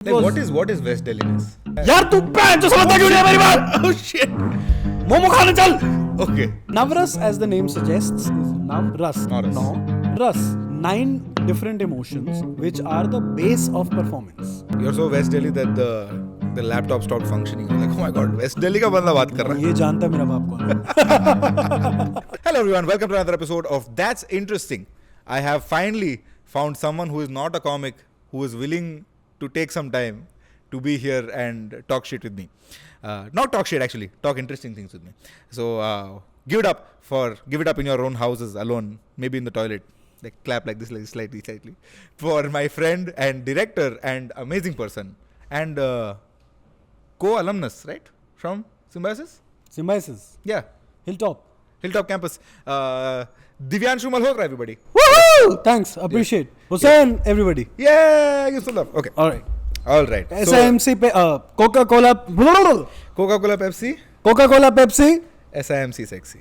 Like, what is West Delhi-ness? यार तू pant जो समझता क्यों नहीं है मेरी बात? Oh shit. मोमो खाने चल. Okay. Navras, as the name suggests, is Navras. Navrasa. No, Ras. 9 different emotions which are the base of performance. You're so West Delhi that the laptop stopped functioning. I was like, oh my god, West Delhi का बंदा बात कर रहा है. ये जानता है मेरा बाप कौन है. Hello everyone, welcome to another episode of That's Interesting. I have finally found someone who is not a comic, who is willing to take some time to be here and talk shit with me. Not talk shit actually, talk interesting things with me. So give it up in your own houses alone, maybe in the toilet. Like clap like this, like slightly. For my friend and director and amazing person and co-alumnus, right? From Symbiosis? Symbiosis. Yeah. Hilltop campus. Divyanshu Malhotra, everybody. Woohoo! Thanks, appreciate. Hussain, everybody. Yeah, you still love. Okay. All right. SIMC पे Coca-Cola Pepsi. Coca-Cola Pepsi. SIMC sexy.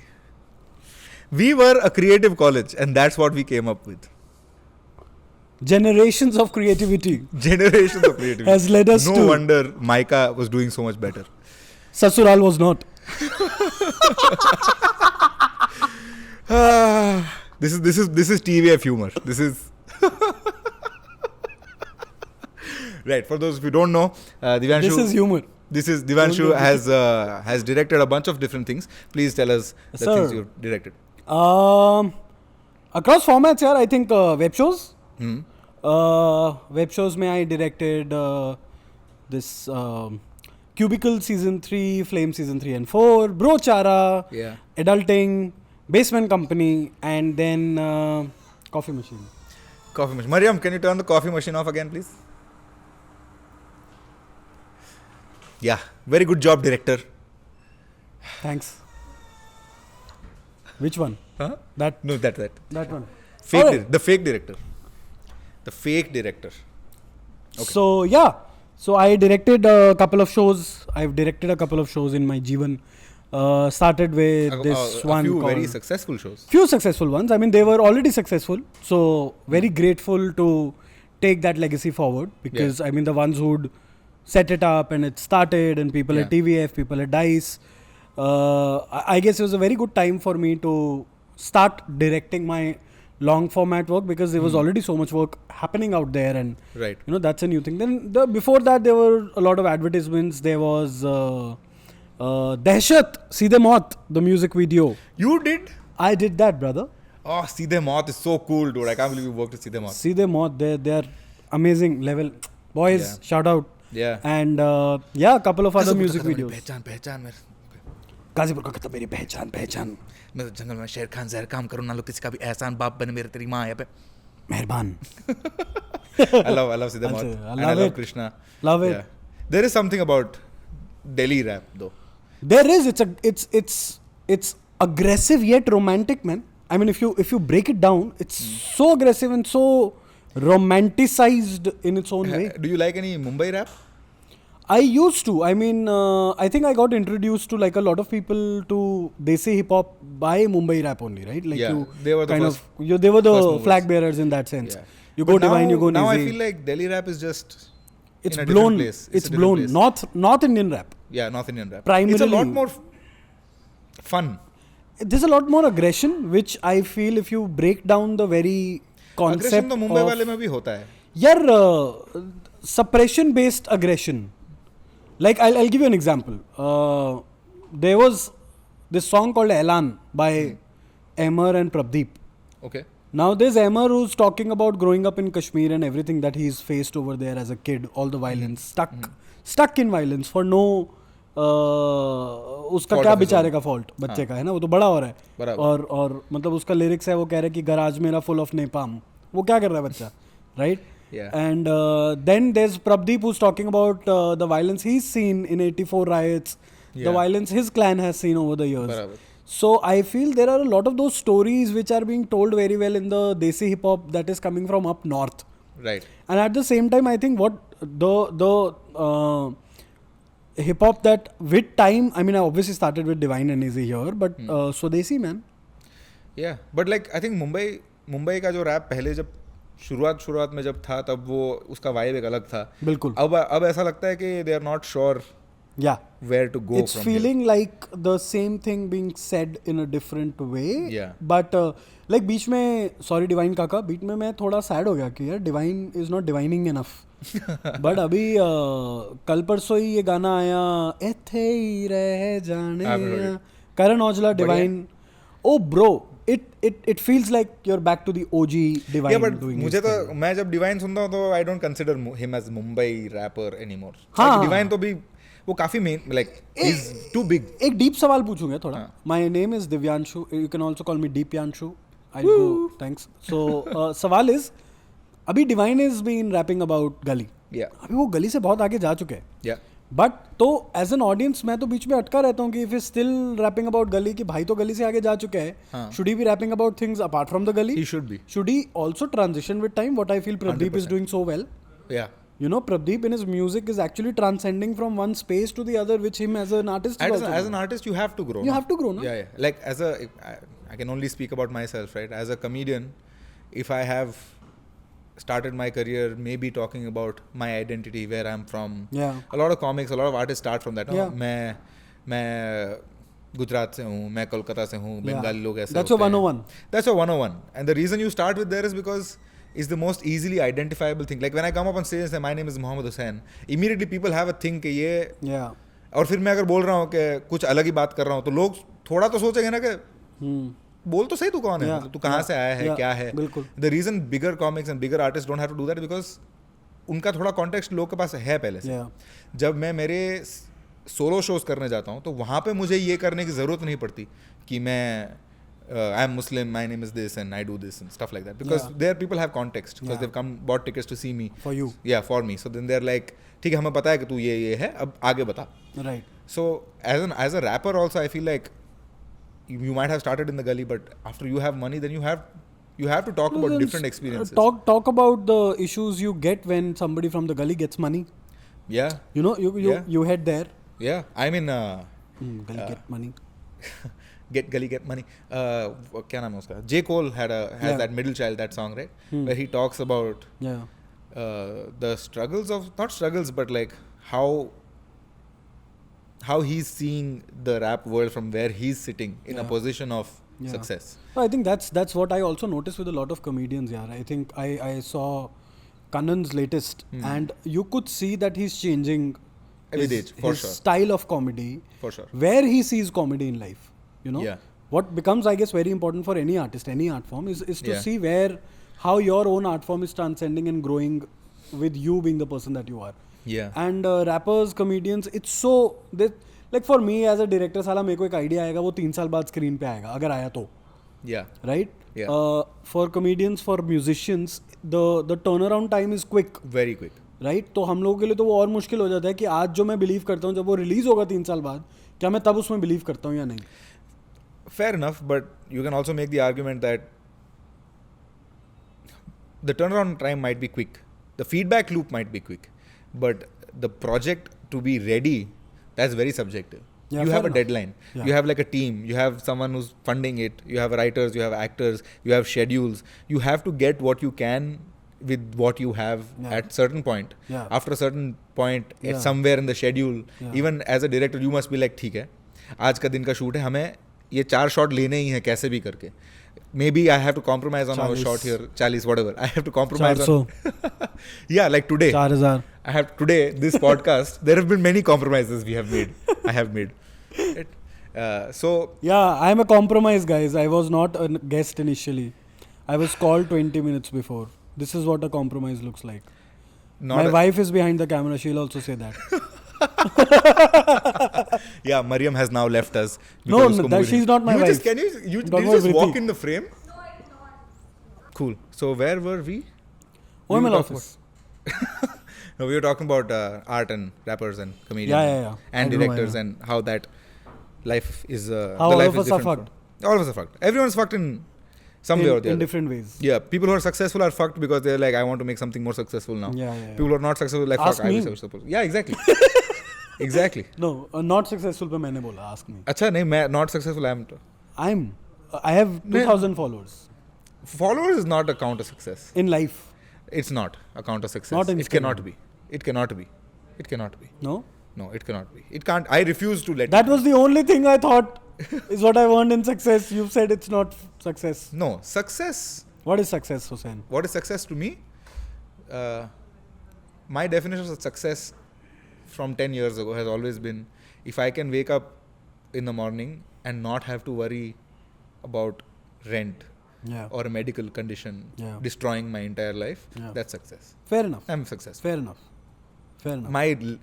We were a creative college and that's what we came up with. Generations of creativity has led us to... No wonder Micah was doing so much better. Sasural was not. This is TVF humor. This is right. For those who don't know, Divyanshu. This is humor. This is Divyanshu has directed a bunch of different things. Please tell us the things you've directed. Across formats, I think web shows. Web shows mein I directed this Cubicles season 3, Flame season 3 and 4, Bro Chara, Adulting, Basement Company, and then Coffee Machine. Mariam, can you turn the coffee machine off again, please? Yeah, very good job, director. Thanks. Which one? Huh? That one. The fake director. The fake director. Okay. So yeah. So I directed a couple of shows. I've directed a couple of shows in my Jeevan. Started with this one. A few very successful shows. Few successful ones. I mean, they were already successful. So very grateful to take that legacy forward because I mean the ones who'd set it up and it started and people at TVF, people at DICE. I guess it was a very good time for me to start directing my long format work because there was already so much work happening out there and you know that's a new thing. Then before that there were a lot of advertisements. There was Dehshat, Seedhe Maut, the music video. You did? I did that, brother. Oh, Seedhe Maut is so cool, dude. I can't believe you worked with Seedhe Maut. Seedhe Maut, they're amazing level. Boys, shout out. Yeah. And a couple of other music videos. पहचान मेरे गाजीपुर का कहता मेरी पहचान मैं तो जंगल में शेर खान जहर काम करूँ ना लो किसी का भी एहसान बाप बने मेरे तेरी माँ यहाँ पे मेहरबान. I love Seedhe Maut. I love Krishna. Love it. Yeah. There is something about Delhi rap though. There is. It's aggressive yet romantic, man. I mean, if you break it down, it's so aggressive and so romanticized in its own way. Do you like any Mumbai rap? I used to. I mean, I think I got introduced to like a lot of people to Desi hip hop by Mumbai rap only, right? Like they were the they were the flag bearers in that sense. Yeah. You go Divine, you go Nizi. Now I feel like Delhi rap is just it's blown. It's blown. North Indian rap. Yeah, North Indian rap. Primarily, it's a lot more fun. There's a lot more aggression, which I feel if you break down the very concept aggression तो मुंबई वाले में भी होता है. यार suppression based aggression. Like I'll give you an example. There was this song called Elan by Emmer and Prabdeep. Okay. Now there's Emmer who's talking about growing up in Kashmir and everything that he's faced over there as a kid, all the violence, stuck in violence for no उसका क्या बेचारे का fault बच्चे का है ना वो तो बड़ा हो रहा है और मतलब उसका lyrics है वो कह रहा है कि गराज मेरा full of napalm वो क्या कर रहा है बच्चा right. Yeah. And then there's Prabdeep who's talking about the violence he's seen in 84 riots, the violence his clan has seen over the years. Barabar. So I feel there are a lot of those stories which are being told very well in the Desi hip hop that is coming from up north. Right. And at the same time, I think what the hip hop that with time, I mean, I obviously started with Divine and Easy here, but Swadesi, man. Yeah, but like I think Mumbai का जो rap पहले जब शुरुआत में जब था तब वो उसका वाइब एक अलग था. बिल्कुल. अब ऐसा लगता है कि they are not sure Yeah. where to go It's from feeling like the same thing being said in a different way. Yeah. But like बीच में sorry डिवाइन काका बीच में मैं थोड़ा sad हो गया कि यार divine is not divining enough. But अभी कल परसों ही ये गाना आया एथे ही रह जाने Karan Aujla divine. Oh bro, it feels like you're back to the OG Divine. Yeah, but doing मुझे his तो thing. मैं जब डिवाइन सुनता हूँ तो I don't consider him as Mumbai rapper anymore. हाँ. डिवाइन तो भी वो काफी main like he's too big. एक डीप सवाल पूछूंगा थोड़ा. हाँ. My name is Divyanshu. You can also call me Deepyanshu. I'll go. Thanks. So सवाल is अभी divine is been rapping about गली. Yeah. अभी वो गली से बहुत आगे जा चुके हैं. Yeah. बट तो एज एन ऑडियंस मैं तो बीच में अटका रहता हूँ कि if is still rapping about गली कि भाई तो गली से आगे जा चुका है. Should he be rapping about things apart from the गली? He should be. Should he also transition with time? What I feel Pradeep is 100%. doing so well. Yeah. You know, Pradeep in his music is actually transcending from one space to the other, which him as an artist is also As doing. an artist, you have to grow. You have to grow, no? Yeah, yeah. Like as a, I can only speak about myself, right? As a comedian, if I have started my career maybe talking about my identity, where I'm from. Yeah. A lot of comics, a lot of artists start from that. Yeah. मैं गुजरात से हूँ, मैं कोलकाता से हूँ, बंगाली लोग ऐसे That's your होते हैं. 101. That's your 101. And the reason you start with there is because it's the most easily identifiable thing. Like when I come up on stage and say my name is Mohammed Hussain, immediately people have a thing कि ये. Yeah. और फिर मैं अगर बोल रहा हूँ कि कुछ अलग ही बात कर रहा हूँ तो लोग थोड़ा तो सोचेंगे ना कि बोल तो सही तू कौन है, तू कहाँ से आया है, क्या है. बिल्कुल. The reason bigger comics and bigger artists don't have to do that because उनका थोड़ा कॉन्टेक्स्ट लोग के पास है पहले से. जब मैं मेरे सोलो शोज करने जाता हूँ तो वहाँ पे मुझे ये करने की ज़रूरत नहीं पड़ती कि मैं I am Muslim, my name is this and I do this and stuff like that because their people have context because they've come bought tickets to see me For you. या for me. So then they are like ठीक है हमें पता है कि तू ये है, अब आगे बता. Right. So as a rapper also I feel like you might have started in the gully, but after you have money then you have to talk about different experiences. Talk about the issues you get when somebody from the gully gets money. Yeah. You know, you head there. Yeah. I mean Gully get money. get money. क्या नाम है उसका? J. Cole has that Middle Child, that song, right? Where he talks about the struggles of, not struggles, but like how he's seeing the rap world from where he's sitting in a position of success. I think that's what I also noticed with a lot of comedians. Yeah, I think I saw Kannan's latest, and you could see that he's changing With age, for his sure. style of comedy, For sure. where he sees comedy in life. You know, Yeah. what becomes, I guess, very important for any artist, any art form, is to Yeah. see how your own art form is transcending and growing with you being the person that you are. Yeah. And rappers, comedians, it's so like for me as a director, साला मेरे को एक idea आएगा वो 3 साल बाद screen पे आएगा अगर आया तो. Yeah. Right? Yeah. For comedians, for musicians, the turnaround time is quick. Very quick. Right? तो हम लोगों के लिए तो वो और मुश्किल हो जाता है कि आज जो मैं बिलीव करता हूँ जब वो रिलीज होगा 3 साल बाद, क्या मैं तब उसमें बिलीव करता हूँ या नहीं? Fair enough, but you can also make the argument that the turnaround time might be quick, the feedback loop might be quick, but the project to be ready, that's very subjective. Yeah, You have a fair enough. deadline. Yeah. You have like a team. You have someone who's funding it. You have writers. You have actors. You have schedules. You have to get what you can with what you have at certain point. Yeah. After a certain point, it's somewhere in the schedule. Even as a director, you must be like, ठीक है, आज का दिन का shoot है, हमें ये 4 shot लेने ही हैं कैसे भी करके. Maybe I have to compromise on our shot here, 40, whatever. I have to compromise on. Yeah, like today. 4000. I have today, this podcast, there have been many compromises we have made. I have made. So. Yeah, I'm a compromise, guys. I was not a guest initially. I was called 20 minutes before. This is what a compromise looks like. My wife is behind the camera. She'll also say that. Yeah, Mariam has now left us. No, she's not my wife. Did you just walk in the frame? No, I did not. Cool. So where were we? OML office. No, we were talking about art and rappers and comedians. Yeah. And directors and how that life is. How the all life of is us are different fucked. All of us are fucked. Everyone's fucked in some way or the in other. different ways. Yeah, people who are successful are fucked because they're like, I want to make something more successful now. Yeah. People who are not successful like, Ask fuck, I me. was supposed. Yeah, exactly. Exactly. No, not successful पे मैंने बोला. Ask me. अच्छा नहीं, मैं not successful. I have 2000 followers. Followers is not a count of success. In life. It's not a count of success. Not It Instagram. cannot be. It cannot be. It cannot be. No? No, it cannot be. It can't. I refuse to let That it was the only thing I thought is what I want in success. You've said it's not success. No, success. What is success, Hussain? What is success to me? My definition of success from 10 years ago has always been if I can wake up in the morning and not have to worry about rent Yeah. or a medical condition Yeah. destroying my entire life, Yeah. that's success. Fair enough. I'm successful. Fair enough. Fair enough.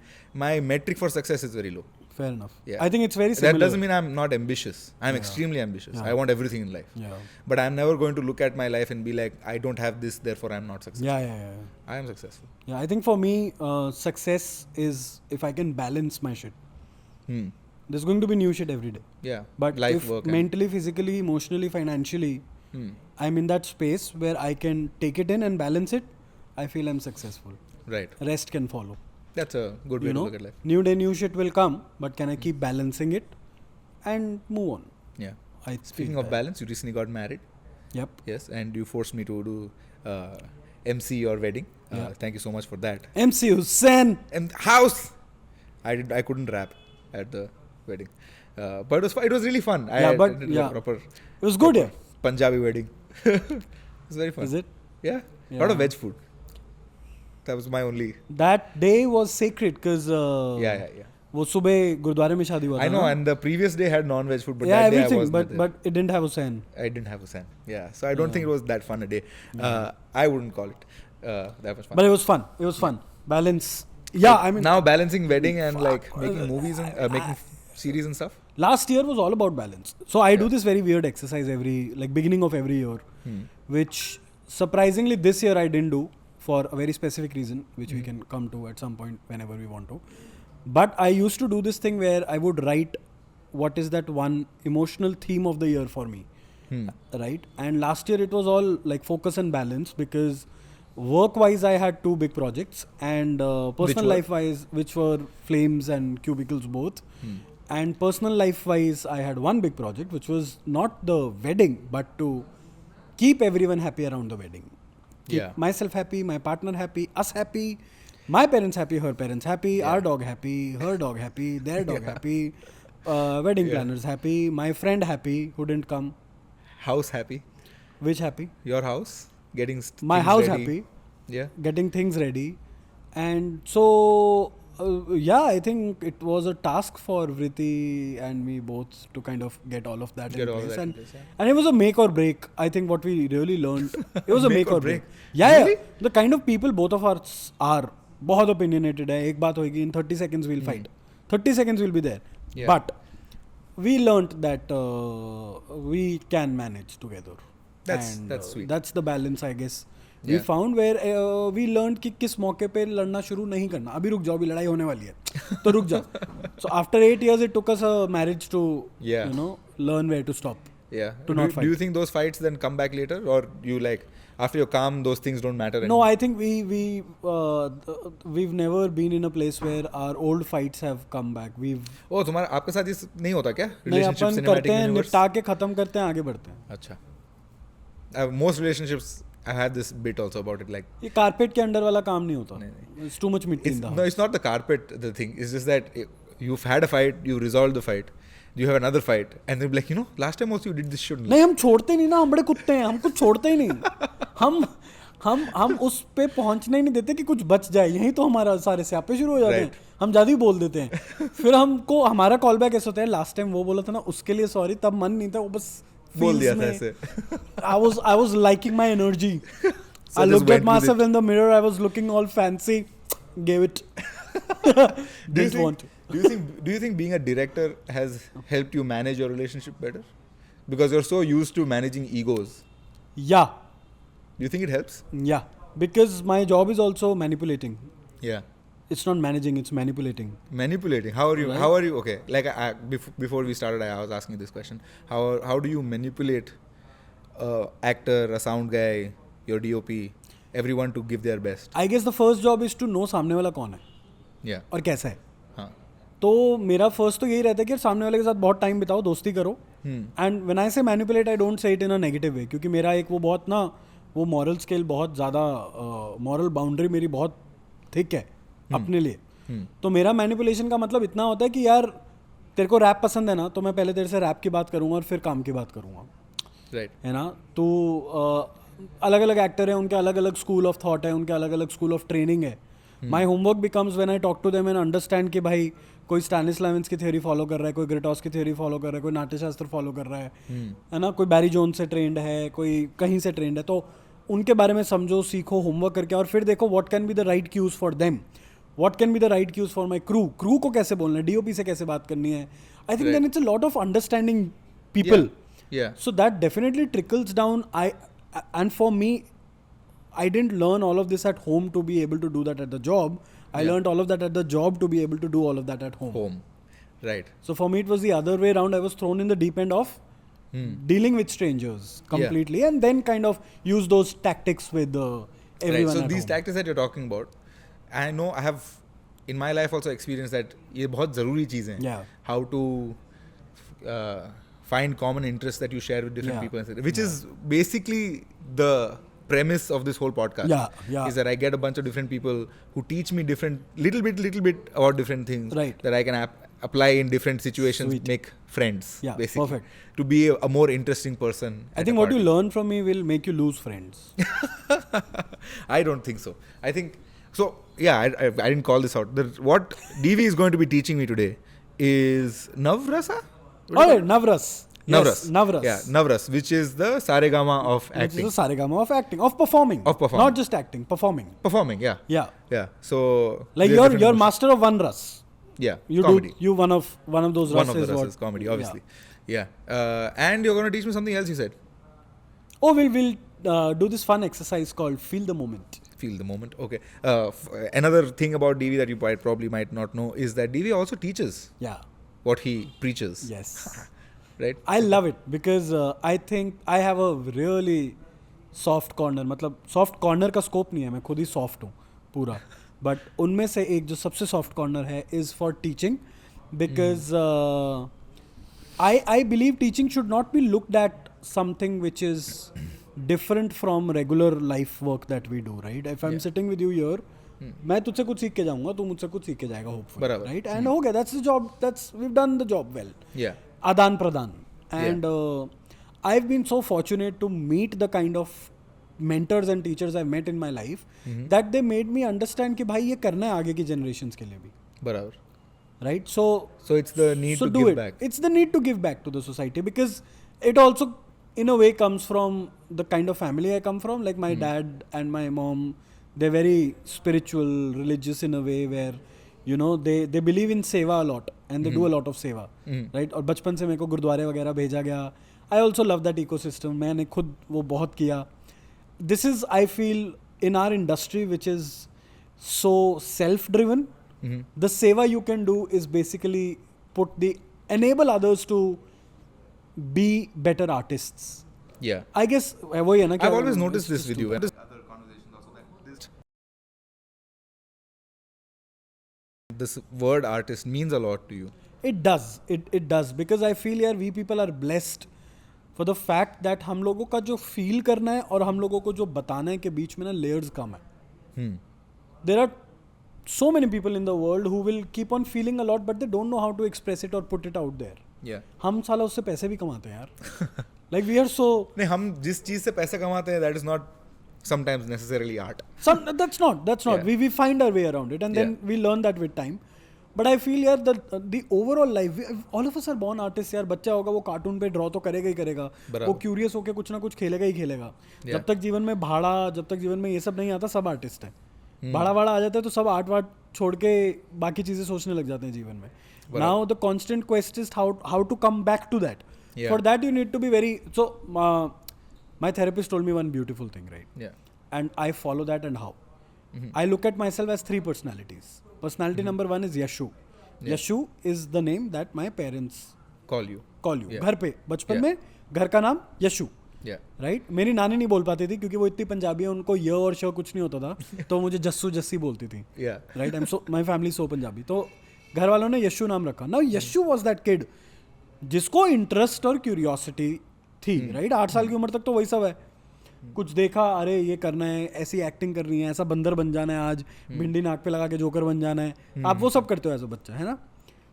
My metric for success is very low. Fair enough. Yeah. I think it's very similar. That doesn't mean I'm not ambitious. I'm Yeah. extremely ambitious. Yeah. I want everything in life. Yeah. But I'm never going to look at my life and be like, I don't have this, therefore I'm not successful. Yeah. I am successful. Yeah, I think for me, success is if I can balance my shit. Hmm. There's going to be new shit every day. Yeah. But life, if work. mentally, physically, emotionally, financially, I'm in that space where I can take it in and balance it, I feel I'm successful. Right. Rest can follow. That's a good way You to know, look at life. new day, new shit will come, but can I keep balancing it and move on? Yeah. I Speaking feel of that. balance, you recently got married. Yep. Yes. And you forced me to do MC your wedding. Yeah. Thank you so much for that. MC Hussain. And house! I couldn't rap at the wedding. But it was really fun. I did a proper It was good, yeah. Punjabi wedding. It was very fun. Is it? Yeah. Yeah. Lot of veg food. That was my only. That day was sacred because Yeah. वो सुबह गुरुद्वारे में शादी हुआ था I know, ना? and the previous day had non-veg food, but Yeah, that day I everything, was but it didn't have Hussain. I didn't have Hussain. Yeah, so I don't think it was that fun a day. I wouldn't call it that was fun. But it was fun. It was fun. Balance. Yeah, I mean, now balancing wedding and like making movies and making series and stuff. last year was all about balance. So I do this very weird exercise beginning of every year, which surprisingly this year I didn't do for a very specific reason, which we can come to at some point whenever we want to. But I used to do this thing where I would write what is that one emotional theme of the year for me, right? And last year it was all like focus and balance because work-wise I had two big projects and personal life-wise, which were Flames and Cubicles both. And personal life-wise, I had one big project, which was not the wedding, but to keep everyone happy around the wedding. Keep myself happy, my partner happy, us happy, my parents happy, her parents happy, our dog happy, her dog happy, their dog happy, wedding planners happy, my friend happy who didn't come. House happy. Which happy? Your house getting My things house ready. happy. Yeah. Getting things ready. And so, I think it was a task for Vritti and me both to kind of get all of that in place. And it was a make or break. I think what we really learned, it was a make or break. Yeah, Really? yeah. The kind of people both of us are, बहुत opinionated है. एक बात होगी, in 30 seconds we'll fight. 30 seconds we'll be there. Yeah. But we learnt that we can manage together. That's sweet. That's the balance, I guess. We Yeah. found where we learned कि किस मौके पे लड़ना शुरू नहीं करना. अभी रुक जाओ, अभी लड़ाई होने वाली है. तो रुक जाओ. So after 8 years, it took us a marriage to, learn where to stop. Yeah. To not fight. Do you think those fights then come back later, or you like after you're calm, those things don't matter No, anymore? I think we've never been in a place where our old fights have come back. Oh, तुम्हारा आपके साथ ये नहीं होता क्या? नहीं, Relationship अपन cinematic करते हैं, universe? निपटा के खत्म करते हैं, आगे बढ़ते हैं. अच्छा. Most relationships, I had this bit also about it. Like, ये कारपेट के अंडर वाला काम नहीं होता. नहीं. It's too much मिट्टी in the house. it's not the carpet. The thing it's just that you've had a fight, you resolved the fight, you have another fight, and they'll be like, last time also you did this shit. नहीं, हम छोड़ते नहीं ना, हम बड़े कुत्ते हैं, हम कुछ छोड़ते ही नहीं. हम उस पे पहुंचने ही नहीं देते कि कुछ बच जाए. यही तो हमारा सारे स्यापे शुरू हो जाते हैं. हम ज्यादा ही बोल देते हैं. फिर हमको हमारा कॉल बैक ऐसा होता है, लास्ट टाइम वो बोला था ना, उसके लिए सॉरी, तब मन नहीं था, वो बस बोल दिया था ऐसे. I was liking my energy. I looked at myself in the mirror, I was looking all fancy, gave it. Didn't want to. Do you think being a director has helped you manage your relationship better? Because you're so used to managing egos. Yeah. Do you think it helps? Yeah. Because my job is also manipulating. Yeah. It's not managing, it's manipulating. Manipulating. How are you? Right. How are you? Okay. Like before we started, I was asking this question. How do you manipulate actor, a sound guy, your DOP, everyone to give their best? I guess the first job is to know सामने वाला कौन है. Yeah. और कैसा है. हाँ. तो मेरा फर्स्ट तो यही रहता है कि सामने वाले के साथ बहुत टाइम बिताओ, दोस्ती करो. एंड व्हेन आई से manipulate, I don't say it in a negative way, क्योंकि मेरा एक वो बहुत ना वो मॉरल स्केल बहुत ज़्यादा मॉरल बाउंड्री मेरी बहुत थिक है अपने लिए. तो मेरा मैनिपुलेशन का मतलब इतना होता है कि यार तेरे को रैप पसंद है ना, तो मैं पहले तेरे से रैप की बात करूँगा और फिर काम की बात करूँगा. राइट. है ना. तो अलग अलग एक्टर हैं, उनके अलग अलग स्कूल ऑफ थॉट है, उनके अलग अलग स्कूल ऑफ ट्रेनिंग है. My homework becomes when I talk to them and understand कि भाई कोई स्टैनिस्लाविन्स की थ्योरी फॉलो कर रहा है, कोई ग्रिटॉस की थ्योरी फॉलो कर रहा है, कोई नाट्यशास्त्र फॉलो कर रहा है ना, कोई बैरी जोन्स से ट्रेंड है, कोई कहीं से ट्रेंड है. तो उनके बारे में समझो, सीखो, होमवर्क करके, और फिर देखो what can be the right cues for them, what can be the right cues for my crew को कैसे बोलना है, डीओपी से कैसे बात करनी है. I think then it's a lot of understanding people. So that definitely trickles down. And for me, I didn't learn all of this at home to be able to do that at the job. I learned all of that at the job to be able to do all of that at home. Right. So for me, it was the other way around. I was thrown in the deep end of dealing with strangers completely, and then kind of use those tactics with everyone. Right. So at these home. tactics that you're talking about, I know I have in my life also experienced that ये बहुत ज़रूरी चीज़ है. Yeah. How to find common interests that you share with different people, which is basically the premise of this whole podcast. Is that I get a bunch of different people who teach me little bit about different things that I can apply in different situations. Sweet. Make friends. Basically, perfect. To be a more interesting person. I think what you learn from me will make you lose friends. I don't think so. I think so. Yeah, I didn't call this out. What DV is going to be teaching me today is Navrasa. Navras. Navras. Yes, Navras. Yeah, Navras, which is the saregama of acting. Which is the saregama of acting, of performing. Not just acting, performing. Performing, yeah. So like you're master of one ras. Yeah. You comedy. one of those One of the ras is comedy, obviously. Yeah. And you're going to teach me something else, you said. Oh, we'll do this fun exercise called Feel the Moment. Feel the moment. Okay. Another thing about DV that you probably might not know is that DV also teaches. Yeah. What he preaches. Yes. Right. I love it because I think I have a really soft corner. मतलब soft corner का scope नहीं है, मैं खुद ही soft हूँ पूरा. But उनमें से एक जो सबसे soft corner है is for teaching, because I believe teaching should not be looked at something which is different from regular life work that we do, right? If I'm sitting with you here, मैं तुझसे कुछ सीख के जाऊंगा, तू मुझसे कुछ सीख के जाएगा, hopefully, right? And okay, that's the job. We've done the job well. Yeah. Adan Pradan. And I've been so fortunate to meet the kind of mentors and teachers I've met in my life that they made me understand कि भाई ये करना है आगे की generations के लिए भी. बराबर. Right? So it's the need to give back. It's the need to give back to the society, because it also in a way comes from the kind of family I come from. Like my dad and my mom, they're very spiritual, religious in a way where, you know, they believe in seva a lot and they do a lot of seva, right? और बचपन से मेरे को गुरुद्वारे वगैरह भेजा गया. I also love that ecosystem. मैंने खुद वो बहुत किया. This is, I feel, in our industry, which is so self-driven, the seva you can do is basically enable others to be better artists. Yeah. I guess वही है ना. I've always noticed this with you. Other conversations also, that this word artist means a lot to you. It does. It does, because I feel यार we people are blessed for the fact that हम लोगों का जो feel करना है और हम लोगों को जो बताना है के बीच में ना layers कम है. There are so many people in the world who will keep on feeling a lot, but they don't know how to express it or put it out there. Yeah. हम साला उससे पैसे भी कमाते हैं यार. Like we are so. नहीं, हम जिस चीज से पैसे कमाते हैं, that is not sometimes necessarily art. That's not. Yeah. We find our way around it, and then we learn that with time. But I feel यार the overall life, all of us are born artists यार. बच्चा होगा वो cartoon पे draw तो करेगा ही करेगा, वो क्यूरियस होके कुछ ना कुछ खेलेगा ही खेलेगा. जब तक जीवन में भाड़ा, जब तक जीवन में ये सब नहीं आता, सब आर्टिस्ट है. भाड़ा आ जाता है तो सब आर्ट वार्ट छोड़ के बाकी चीजें सोचने लग जाते हैं जीवन में. Now the constant quest is how to come back to that. Yeah. For that you need to be very. So my therapist told me one beautiful thing, right? Yeah. And I follow that. And how? I look at myself as 3 personalities. Personality number 1 is Yashu. Yeah. Yashu is the name that my parents call you. Yeah. घर पे बचपन में घर का नाम Yeshu. Yeah. Right? मेरी नानी नहीं बोल पाती थी क्योंकि वो इतनी पंजाबी है, उनको य और श कुछ नहीं होता था, तो मुझे जस्सू जस्सी बोलती थी. Yeah. Right? My family is so Punjabi. तो घर वालों ने यशु नाम रखा. Now Yashu was that kid जिसको इंटरेस्ट और क्यूरियोसिटी थी, राइट? 8 साल की उम्र तक तो वही सब है. कुछ देखा, अरे ये करना है, ऐसी एक्टिंग करनी है, ऐसा बंदर बन जाना है आज, भिंडी नाक पे लगा के जोकर बन जाना है, आप वो सब करते हो एज अ बच्चा, है ना.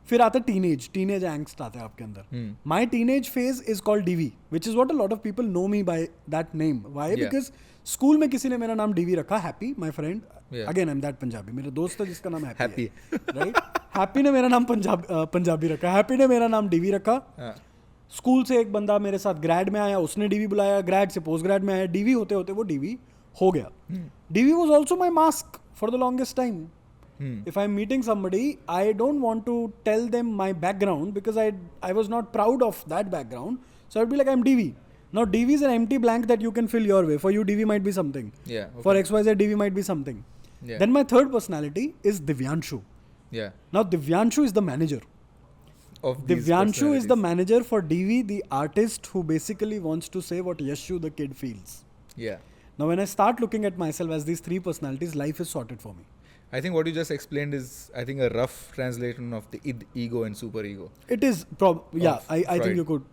फिर आता है टीनेज एंग्स्ट आता है आपके अंदर. My teenage phase is called DV, which is what a lot of people know me by that name. Why? Because school में किसी ने मेरा नाम डीवी रखा. Happy, my friend, again I am that Punjabi, मेरा दोस्त है जिसका नाम हैप्पी है, राइट. हैप्पी ने मेरा नाम पंजाबी रखा, हैप्पी ने मेरा नाम डीवी रखा. स्कूल से एक बंदा मेरे साथ ग्रेड में आया, उसने डीवी बुलाया, ग्रेड से पोस्ट ग्रेड में आया, डीवी होते होते वो डीवी हो गया. DV was also my mask for the longest time. If I'm meeting somebody, I don't want to tell them my background because I was not proud of that background. So I'd be like, I'm DV. Now DV is an empty blank that you can fill your way. For you, DV might be something. Yeah. Okay. For XYZ, DV might be something. Yeah. Then my third personality is Divyanshu. Yeah. Now Divyanshu is the manager. Of these Divyanshu is the manager for DV, the artist who basically wants to say what Yashu the kid feels. Yeah. Now when I start looking at myself as these three personalities, life is sorted for me. I think what you just explained is, I think, a rough translation of the ego and superego. It is, I think you could.